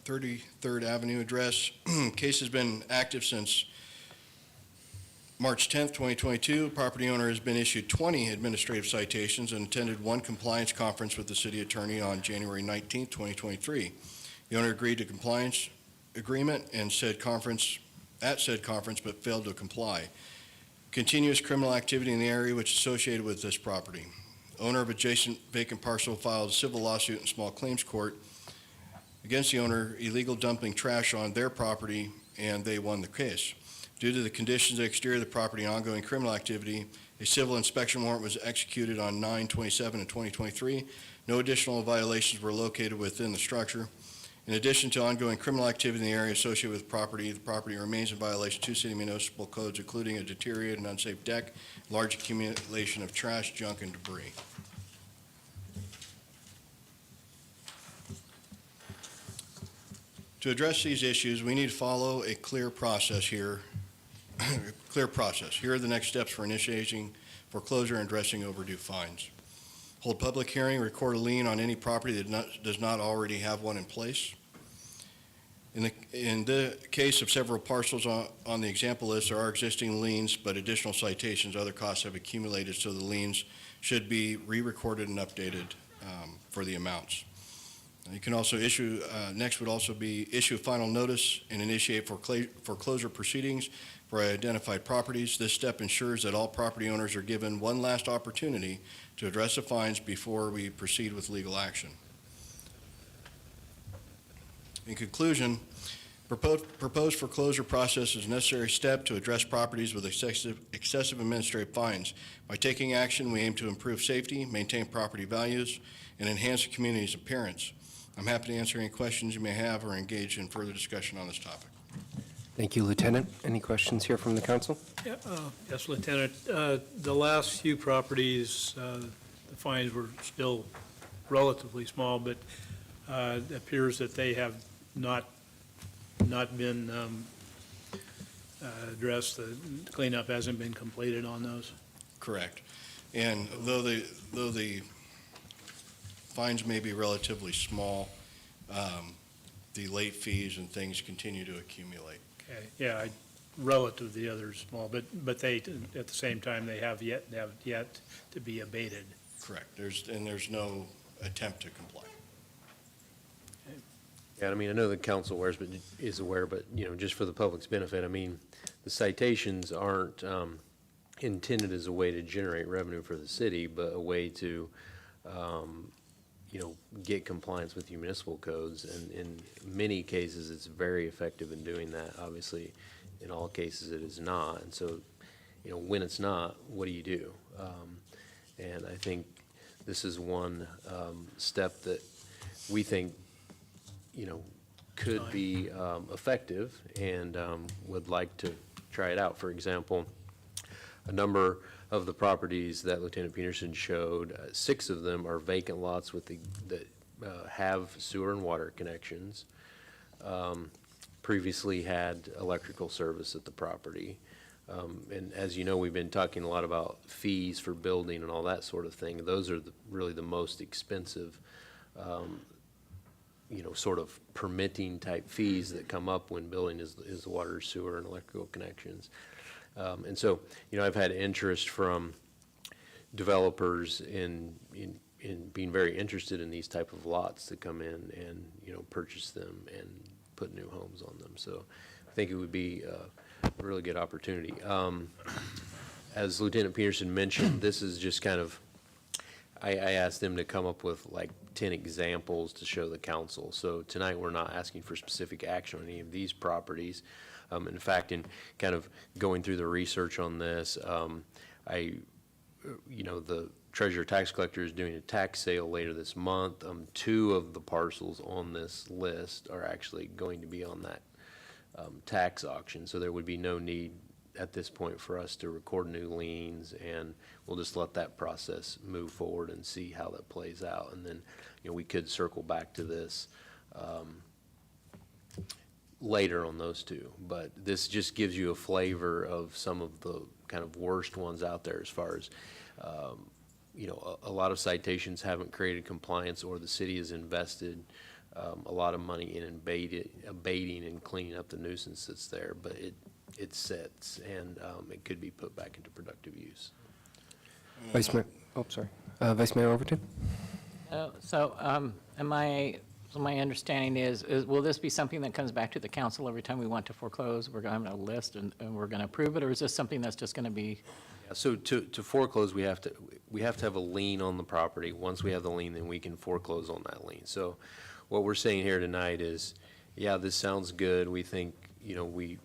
33rd Avenue address. Case has been active since March 10th, 2022. Property owner has been issued 20 administrative citations and attended 1 compliance conference with the city attorney on January 19th, 2023. The owner agreed to compliance agreement and said conference but failed to comply. Continuous criminal activity in the area which is associated with this property. Owner of adjacent vacant parcel filed a civil lawsuit in small claims court against the owner illegal dumping trash on their property, and they won the case. Due to the conditions of the exterior of the property and ongoing criminal activity, a civil inspection warrant was executed on 9/27 of 2023. No additional violations were located within the structure. In addition to ongoing criminal activity in the area associated with the property remains in violation of two city municipal codes, including a deteriorated and unsafe deck, large accumulation of trash, junk, and debris. To address these issues, we need to follow a clear process here. Clear process. Here are the next steps for initiating foreclosure and addressing overdue fines. Hold public hearing, record a lien on any property that does not already have one in place. In the case of several parcels on the example list, there are existing liens, but additional citations, other costs have accumulated, so the liens should be re-recorded and updated for the amounts. You can also issue, next would also be issue a final notice and initiate foreclosure proceedings for identified properties. This step ensures that all property owners are given one last opportunity to address the fines before we proceed with legal action. In conclusion, proposed foreclosure process is a necessary step to address properties with excessive administrative fines. By taking action, we aim to improve safety, maintain property values, and enhance the community's appearance. I'm happy to answer any questions you may have or engage in further discussion on this topic. Thank you, Lieutenant. Any questions here from the council? Yeah, yes, Lieutenant. The last few properties, the fines were still relatively small, but it appears that they have not been addressed. The cleanup hasn't been completed on those. Correct. And though the fines may be relatively small, the late fees and things continue to accumulate. Okay, yeah, relative to the others small, but they, at the same time, they have yet to be abated. Correct. There's no attempt to comply. Yeah, I mean, I know the council is aware, but, you know, just for the public's benefit, I mean, the citations aren't intended as a way to generate revenue for the city, but a way to, you know, get compliance with your municipal codes. And in many cases, it's very effective in doing that. Obviously, in all cases, it is not. And so, you know, when it's not, what do you do? And I think this is one step that we think, you know, could be effective, and would like to try it out. For example, a number of the properties that Lieutenant Peterson showed, 6 of them are vacant lots that have sewer and water connections, previously had electrical service at the property. And as you know, we've been talking a lot about fees for building and all that sort of thing. Those are really the most expensive, you know, sort of permitting type fees that come up when building is water, sewer, and electrical connections. And so, you know, I've had interest from developers in being very interested in these type of lots to come in and, you know, purchase them and put new homes on them. So I think it would be a really good opportunity. As Lieutenant Peterson mentioned, this is just kind of, I asked them to come up with like 10 examples to show the council. So tonight, we're not asking for specific action on any of these properties. In fact, in kind of going through the research on this, you know, the treasurer tax collector is doing a tax sale later this month. 2 of the parcels on this list are actually going to be on that tax auction. So there would be no need at this point for us to record new liens, and we'll just let that process move forward and see how that plays out. And then, you know, we could circle back to this later on those 2, but this just gives you a flavor of some of the kind of worst ones out there as far as, you know, a lot of citations haven't created compliance, or the city has invested a lot of money in abating and cleaning up the nuisance that's there, but it sits, and it could be put back into productive use. Vice Mayor, Vice Mayor Overton? So my understanding is will this be something that comes back to the council every time we want to foreclose? We're going to have a list and we're going to approve it, or is this something that's just going to be? Yeah, so to foreclose, we have to have a lien on the property. Once we have the lien, then we can foreclose on that lien. So what we're saying here tonight is, yeah, this sounds good. We think, we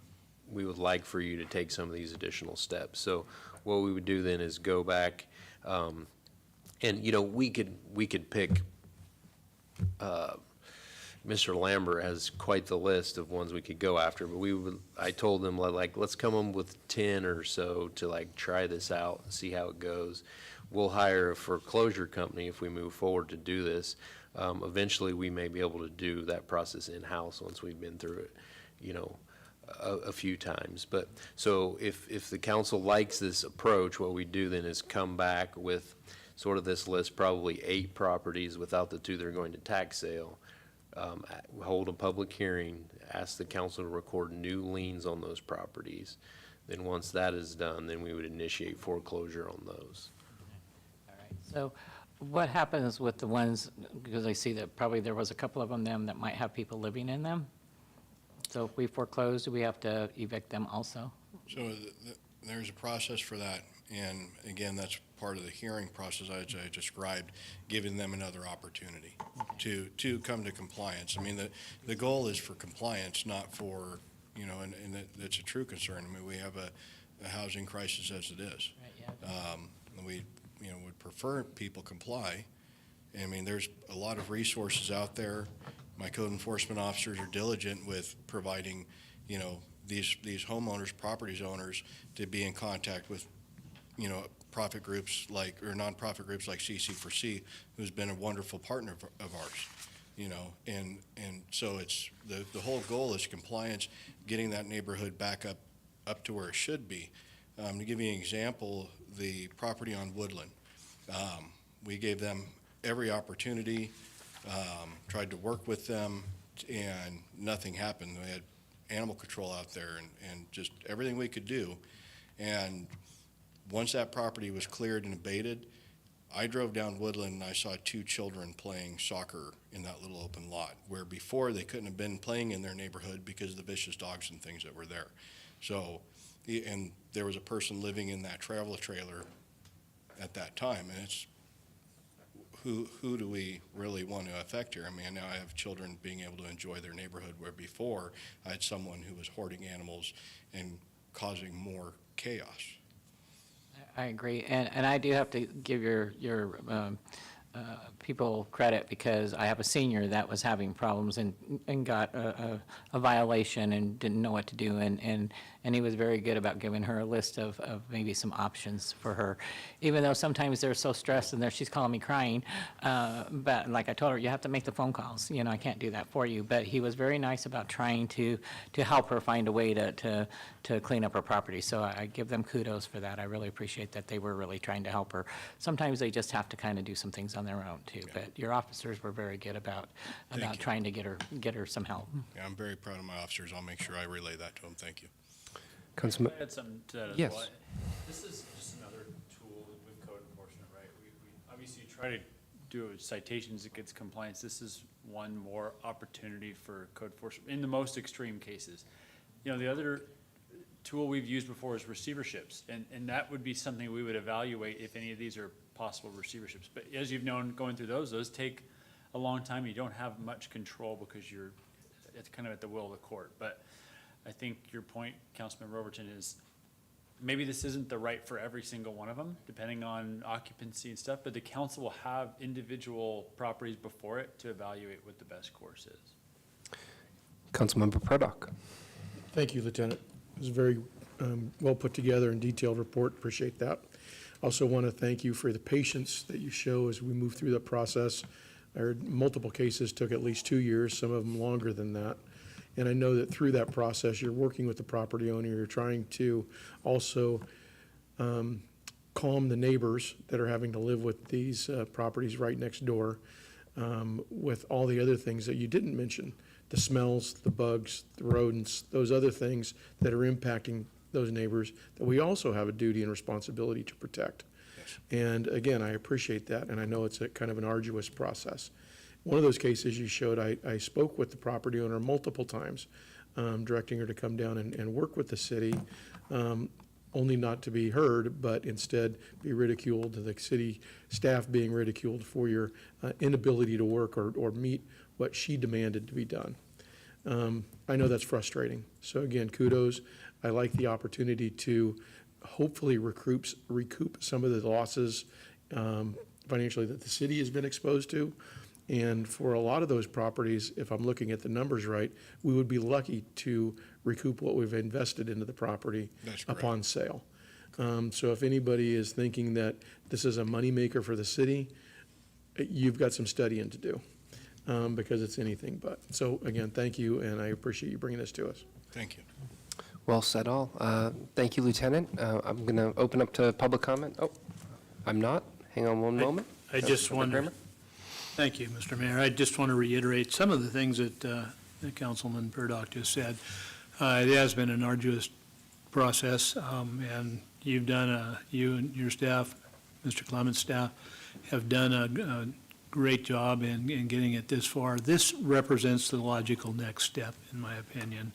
would like for you to take some of these additional steps. So what we would do then is go back, and, we could pick, Mr. Lambert has quite the list of ones we could go after, but I told them, let's come up with 10 or so to try this out and see how it goes. We'll hire a foreclosure company if we move forward to do this. Eventually, we may be able to do that process in-house once we've been through it, a few times. But, so if the council likes this approach, what we do then is come back with sort of this list, probably 8 properties without the 2 that are going to tax sale. Hold a public hearing, ask the council to record new liens on those properties. Then once that is done, then we would initiate foreclosure on those. All right. So what happens with the ones, because I see that probably there was a couple of them that might have people living in them? So if we foreclose, do we have to evict them also? So there's a process for that, and again, that's part of the hearing process I described, giving them another opportunity to come to compliance. I mean, the goal is for compliance, not for, and that's a true concern. I mean, we have a housing crisis as it is. Right, yeah. We, would prefer people comply. I mean, there's a lot of resources out there. My code enforcement officers are diligent with providing, these homeowners, properties owners, to be in contact with, profit groups or nonprofit groups like CC4C, who's been a wonderful partner of ours, and so it's, the whole goal is compliance, getting that neighborhood back up to where it should be. To give you an example, the property on Woodland, we gave them every opportunity, tried to work with them, and nothing happened. We had animal control out there and just everything we could do. And once that property was cleared and abated, I drove down Woodland and I saw 2 children playing soccer in that little open lot, where before they couldn't have been playing in their neighborhood because of the vicious dogs and things that were there. So, and there was a person living in that travel trailer at that time, and it's, who do we really want to affect here? I mean, now I have children being able to enjoy their neighborhood, where before I had someone who was hoarding animals and causing more chaos. I agree, and I do have to give your people credit, because I have a senior that was having problems and got a violation and didn't know what to do, and he was very good about giving her a list of maybe some options for her, even though sometimes they're so stressed and she's calling me crying, but like I told her, you have to make the phone calls, I can't do that for you, but he was very nice about trying to help her find a way to clean up her property, so I give them kudos for that. I really appreciate that they were really trying to help her. Sometimes they just have to kind of do some things on their own too, but your officers were very good about trying to get her some help. Yeah, I'm very proud of my officers. I'll make sure I relay that to them. Thank you. Councilman, I had something to that as Yes. well. This is just another tool with code enforcement, right? We obviously try to do citations that gets compliance. This is one more opportunity for code enforcement in the most extreme cases. The other tool we've used before is receiverships, and that would be something we would evaluate if any of these are possible receiverships. But as you've known, going through those take a long time. You don't have much control because it's kind of at the will of the court. But I think your point, Councilmember Overton, is maybe this isn't the right for every single one of them, depending on occupancy and stuff, but the council will have individual properties before it to evaluate what the best course is. Councilmember Purdock. Thank you, Lieutenant. It was a very well put together and detailed report. Appreciate that. Also want to thank you for the patience that you show as we move through the process. I heard multiple cases took at least 2 years, some of them longer than that. And I know that through that process, you're working with the property owner. You're trying to also calm the neighbors that are having to live with these properties right next door, with all the other things that you didn't mention, the smells, the bugs, the rodents, those other things that are impacting those neighbors that we also have a duty and responsibility to protect. Yes. And again, I appreciate that, and I know it's a kind of an arduous process. One of those cases you showed, I spoke with the property owner multiple times, directing her to come down and work with the city, only not to be heard, but instead be ridiculed, the city staff being ridiculed for your inability to work or meet what she demanded to be done. I know that's frustrating. So again, kudos. I like the opportunity to hopefully recoup some of the losses financially that the city has been exposed to. And for a lot of those properties, if I'm looking at the numbers right, we would be lucky to recoup what we've invested into the property upon sale. So if anybody is thinking that this is a moneymaker for the city, you've got some studying to do, because it's anything but. So again, thank you, and I appreciate you bringing this to us. Thank you. Well said all. Thank you, Lieutenant. I'm going to open up to public comment. Oh, I'm not. Hang on one moment. I just wonder, thank you, Mr. Mayor. I just want to reiterate some of the things that Councilman Purdock just said. It has been an arduous process, and you've done, you and your staff, Mr. Clement's staff, have done a great job in getting it this far. This represents the logical next step, in my opinion,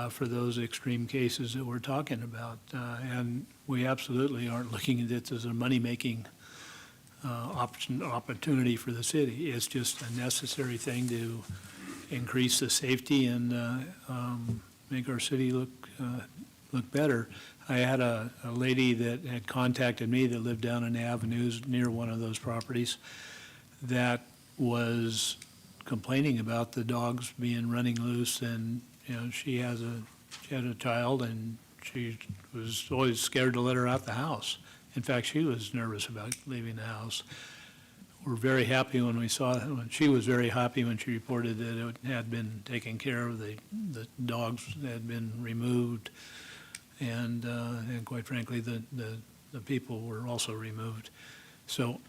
for those extreme cases that we're talking about. And we absolutely aren't looking at it as a money-making opportunity for the city. It's just a necessary thing to increase the safety and make our city look better. I had a lady that had contacted me that lived down in Avenues near one of those properties that was complaining about the dogs being running loose, and she had a child, and she was always scared to let her out the house. In fact, she was nervous about leaving the house. We're very happy when we saw it. She was very happy when she reported that it had been taken care of. The dogs had been removed, and quite frankly, the people were also removed. So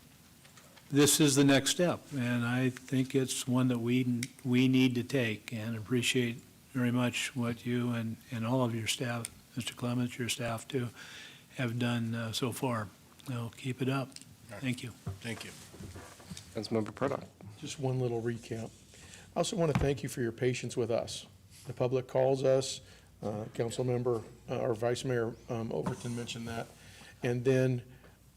this is the next step, and I think it's one that we need to take, and appreciate very much what you and all of your staff, Mr. Clements, your staff too, have done so far. So keep it up. Thank you. Thank you. Councilmember Purdock. Just one little recap. I also want to thank you for your patience with us. The public calls us, Councilmember or Vice Mayor Overton mentioned that, and then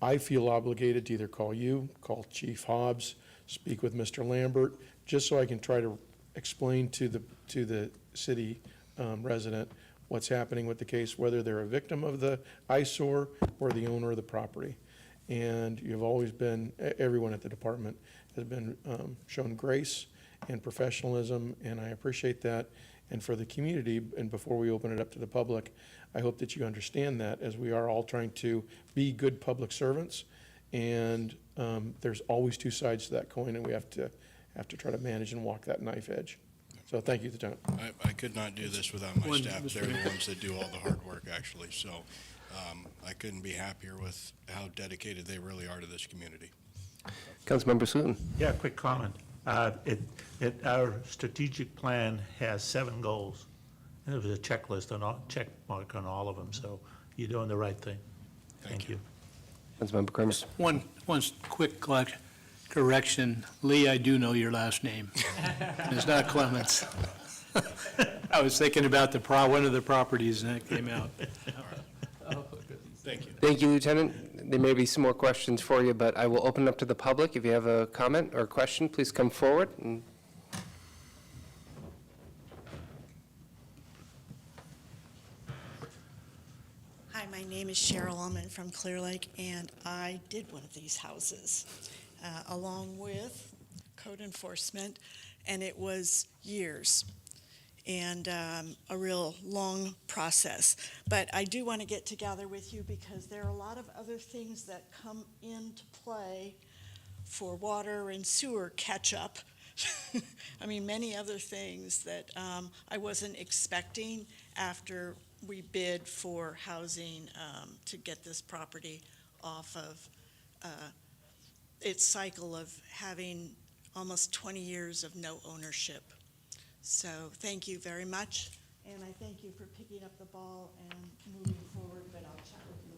I feel obligated to either call you, call Chief Hobbs, speak with Mr. Lambert, just so I can try to explain to the city resident what's happening with the case, whether they're a victim of the eyesore or the owner of the property. And you've always been, everyone at the department has been shown grace and professionalism, and I appreciate that. And for the community, and before we open it up to the public, I hope that you understand that, as we are all trying to be good public servants, and there's always two sides to that coin, and we have to try to manage and walk that knife edge. So thank you, Lieutenant. I could not do this without my staff. They're the ones that do all the hard work, actually. So I couldn't be happier with how dedicated they really are to this community. Councilmember Sutton. Yeah, quick comment. Our strategic plan has 7 goals, and there was a checklist, check mark on all of them, so you're doing the right thing. Thank you. Councilmember Crimmins. One quick correction. Lee, I do know your last name. It's not Clements. I was thinking about one of the properties, and that came out. Thank you. Thank you, Lieutenant. There may be some more questions for you, but I will open up to the public. If you have a comment or question, please come forward. Hi, my name is Cheryl Ullman from Clearlake, and I did one of these houses along with code enforcement, and it was years and a real long process. But I do want to get together with you because there are a lot of other things that come into play for water and sewer catch-up. I mean, many other things that I wasn't expecting after we bid for housing to get this property off of its cycle of having almost 20 years of no ownership. So thank you very much, and I thank you for picking up the ball and moving forward, but I'll chat with you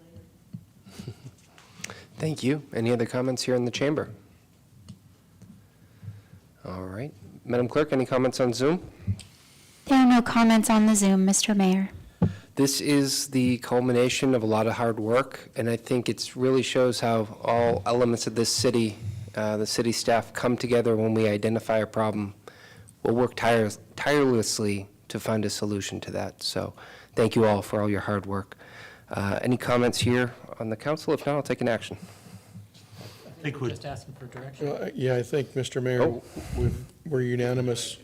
later. Thank you. Any other comments here in the chamber? All right. Madam Clerk, any comments on Zoom? There are no comments on the Zoom, Mr. Mayor. This is the culmination of a lot of hard work, and I think it really shows how all elements of this city, the city staff, come together when we identify a problem we'll work tirelessly to find a solution to that. So thank you all for all your hard work. Any comments here on the council? If not, I'll take an action. I think we're just asking for direction. Yeah, I think, Mr. Mayor, Oh. we're unanimous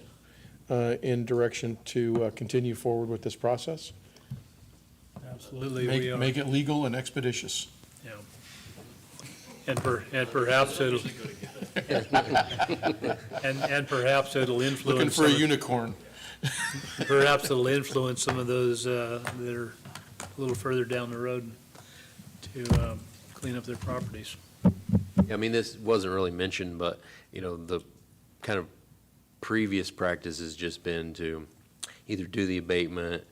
in direction to continue forward with this process. Absolutely, we are. Make it legal and expeditious. Yeah. And perhaps it'll, and perhaps it'll influence. Looking for a some- unicorn. Perhaps it'll influence some of those that are a little further down the road to clean up their properties. I mean, this wasn't really mentioned, but, you know, the kind of previous practice has just been to either do the abatement,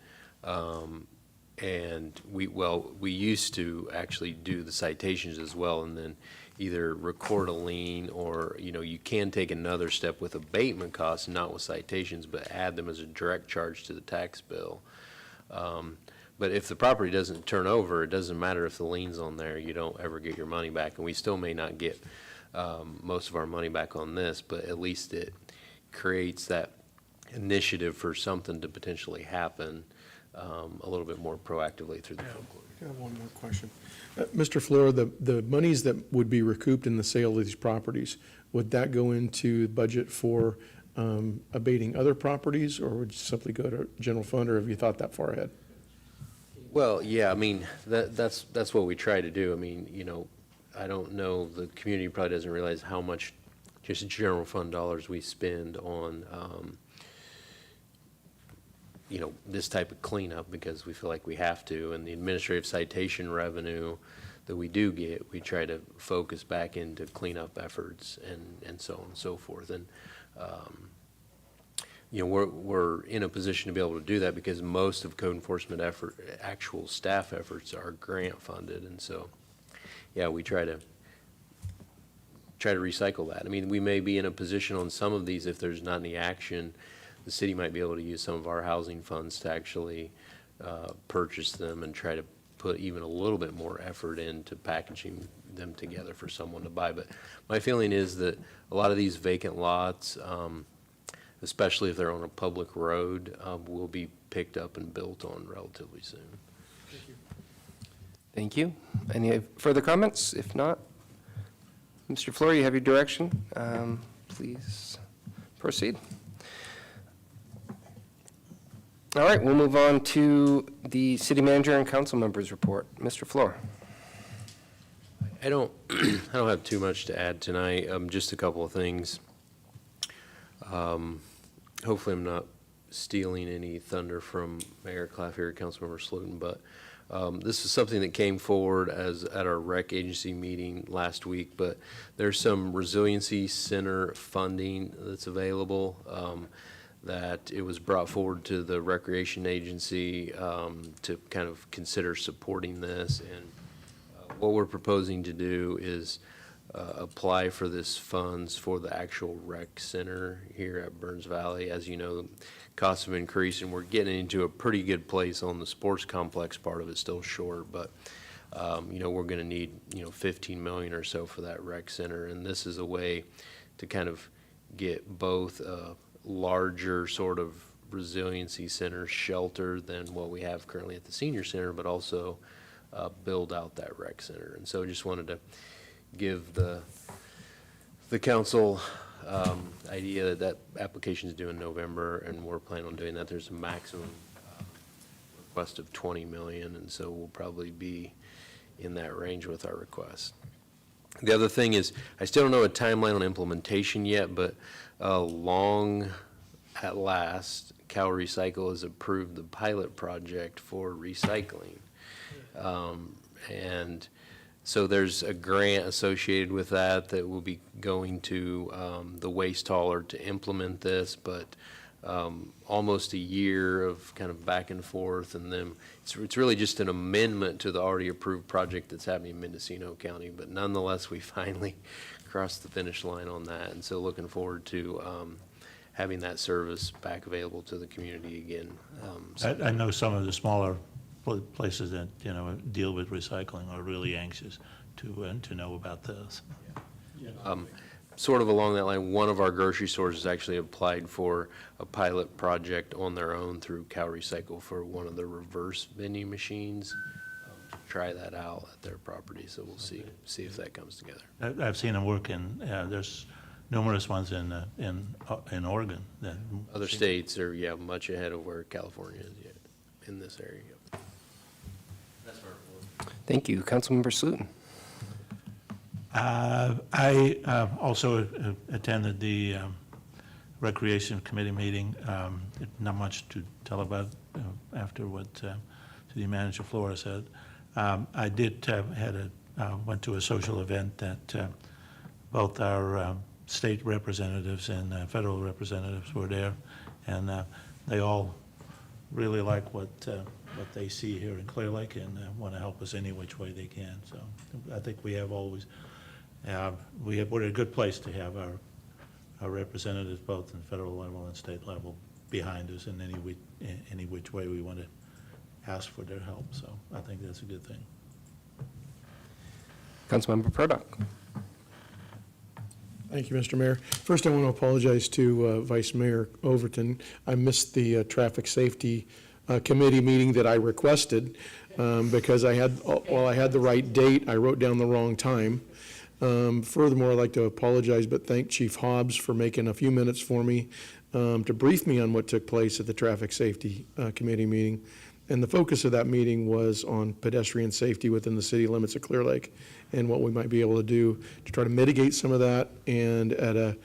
and we used to actually do the citations as well, and then either record a lien or, you know, you can take another step with abatement costs, not with citations, but add them as a direct charge to the tax bill. But if the property doesn't turn over, it doesn't matter if the lien's on there, you don't ever get your money back. And we still may not get most of our money back on this, but at least it creates that initiative for something to potentially happen a little bit more proactively through the folklore. I have one more question. Mr. Fleur, the monies that would be recouped in the sale of these properties, would that go into budget for abating other properties, or would it simply go to general fund, or have you thought that far ahead? Well, yeah, I mean, that's what we try to do. I mean, you know, I don't know, the community probably doesn't realize how much just general fund dollars we spend on, you know, this type of cleanup because we feel like we have to. And the administrative citation revenue that we do get, we try to focus back into cleanup efforts and so on and so forth. And, you know, we're in a position to be able to do that because most of code enforcement actual staff efforts are grant funded. And so, yeah, we try to recycle that. I mean, we may be in a position on some of these, if there's not any action, the city might be able to use some of our housing funds to actually purchase them and try to put even a little bit more effort into packaging them together for someone to buy. But my feeling is that a lot of these vacant lots, especially if they're on a public road, will be picked up and built on relatively soon. Thank you. Any further comments? If not, Mr. Fleur, you have your direction. Please proceed. All right, we'll move on to the city manager and council members report. Mr. Fleur. I don't have too much to add tonight. Just a couple of things. Hopefully I'm not stealing any thunder from Mayor Claffey or Councilmember Slotin, but this is something that came forward at our rec agency meeting last week, but there's some resiliency center funding that's available that it was brought forward to the recreation agency to kind of consider supporting this. And what we're proposing to do is apply for this funds for the actual rec center here at Burns Valley. As you know, the costs have increased, and we're getting into a pretty good place on the sports complex part of it, still short, but you know, we're going to need, you know, 15 million or so for that rec center, and this is a way to kind of get both a larger sort of resiliency center shelter than what we have currently at the senior center, but also build out that rec center. And so I just wanted to give the council idea that application is due in November, and we're planning on doing that. There's a maximum request of 20 million, and so we'll probably be in that range with our request. The other thing is, I still don't know a timeline on implementation yet, but long at last, Cal Recycle has approved the pilot project for recycling. And so there's a grant associated with that will be going to the waste hauler to implement this, but almost a year of kind of back and forth, and then it's really just an amendment to the already approved project that's happening in Mendocino County, but nonetheless, we finally crossed the finish line on that, and so looking forward to having that service back available to the community again. I know some of the smaller places that, you know, deal with recycling are really anxious to know about this. sort of along that line, one of our grocery stores has actually applied for a pilot project on their own through Cow Recycle for one of the reverse vending machines. To try that out at their property, so we'll see if that comes together. I've seen them work there's numerous ones in Oregon that. Other states are, yeah, much ahead of where California is yet in this area. That's my report. Thank you. Councilmember Slutin. I also attended the Recreation Committee meeting. Not much to tell about after what City Manager Flora said. I did went to a social event that both our state representatives and federal representatives were there, and they all really like what they see here in Clearlake and want to help us any which way they can. So I think we have always. We're at a good place to have our representatives, both in federal level and state level, behind us in any which way we want to ask for their help. So I think that's a good thing. Councilmember Purdock. Thank you, Mr. Mayor. First, I want to apologize to Vice Mayor Overton. I missed the Traffic Safety Committee meeting that I requested because while I had the right date, I wrote down the wrong time. Furthermore, I'd like to apologize but thank Chief Hobbs for making a few minutes for me to brief me on what took place at the Traffic Safety Committee meeting. And the focus of that meeting was on pedestrian safety within the city limits of Clearlake and what we might be able to do to try to mitigate some of that and at a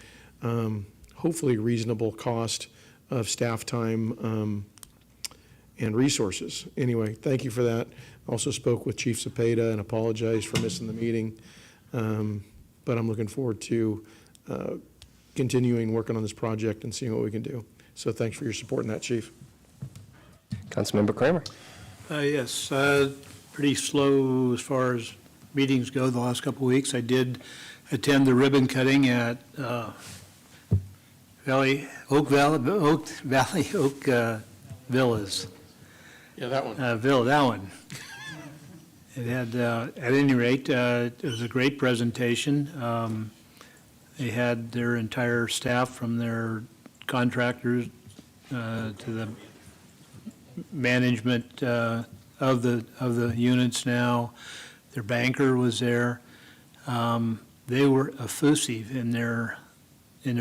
hopefully reasonable cost of staff time and resources. Anyway, thank you for that. Also spoke with Chief Cepeda and apologized for missing the meeting. But I'm looking forward to continuing working on this project and seeing what we can do. So thanks for your support in that, Chief. Councilmember Kramer. Yes, pretty slow as far as meetings go the last couple of weeks. I did attend the ribbon cutting at Oak Villas. Yeah, that one. That one. It had, at any rate, it was a great presentation. They had their entire staff from their contractors to the management of the units now. Their banker was there. They were effusive in their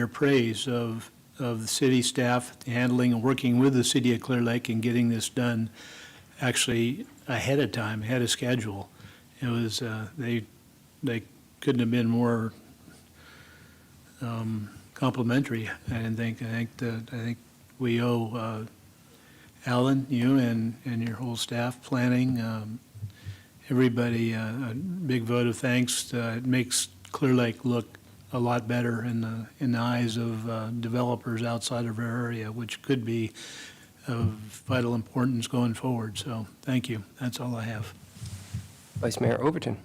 praise of the city staff handling and working with the city of Clearlake and getting this done actually ahead of time, ahead of schedule. It was, they couldn't have been more complimentary. I think we owe Alan, you and your whole staff planning, everybody a big vote of thanks. It makes Clearlake look a lot better in the eyes of developers outside of our area, which could be of vital importance going forward. So thank you. That's all I have. Vice Mayor Overton.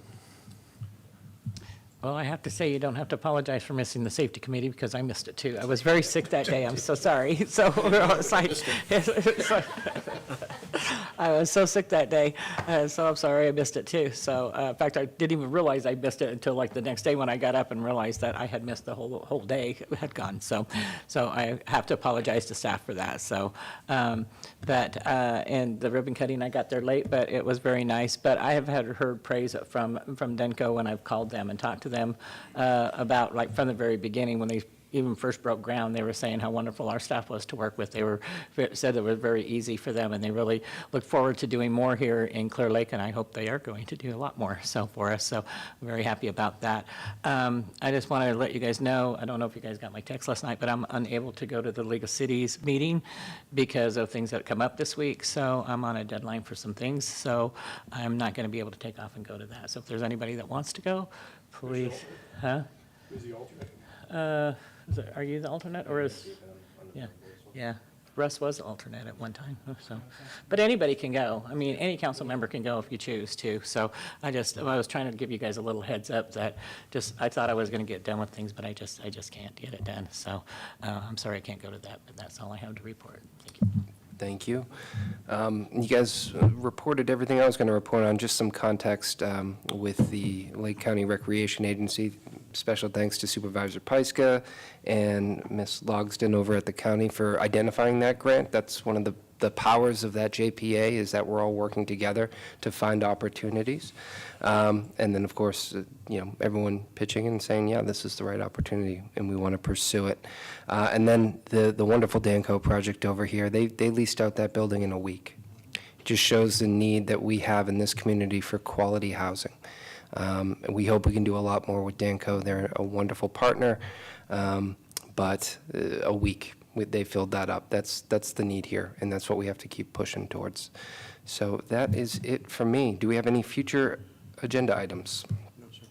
Well, I have to say, you don't have to apologize for missing the safety committee because I missed it too. I was very sick that day. I'm so sorry. So it's like, I was so sick that day, so I'm sorry I missed it too. So in fact, I didn't even realize I missed it until like the next day when I got up and realized that I had missed the whole day had gone. So I have to apologize to staff for that. So, and the ribbon cutting, I got there late, but it was very nice. But I have heard praise from Denko when I've called them and talked to them about, like, from the very beginning when they even first broke ground, they were saying how wonderful our staff was to work with. They said it was very easy for them, and they really look forward to doing more here in Clearlake, and I hope they are going to do a lot more for us. So I'm very happy about that. I just want to let you guys know, I don't know if you guys got my text last night, but I'm unable to go to the League of Cities meeting because of things that come up this week. So I'm on a deadline for some things, so I'm not going to be able to take off and go to that. So if there's anybody that wants to go, please. Huh? Who's the alternate? Are you the alternate, or is, yeah, Russ was the alternate at one time, so. But anybody can go. I mean, any council member can go if you choose to. So I was trying to give you guys a little heads up that I thought I was going to get done with things, but I just can't get it done. So I'm sorry I can't go to that, but that's all I have to report. Thank you. Thank you. You guys reported everything I was going to report on, just some context with the Lake County Recreation Agency. Special thanks to Supervisor Pyska and Ms. Logsdon over at the county for identifying that grant. That's one of the powers of that JPA, is that we're all working together to find opportunities. And then, of course, everyone pitching in and saying, yeah, this is the right opportunity, and we want to pursue it. And then the wonderful Danco project over here, they leased out that building in a week. It just shows the need that we have in this community for quality housing. And we hope we can do a lot more with Danco. They're a wonderful partner, but a week, they filled that up. That's the need here, and that's what we have to keep pushing towards. So that is it from me. Do we have any future agenda items? No, sir.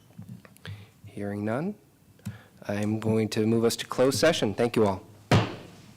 Hearing none, I'm going to move us to closed session. Thank you all.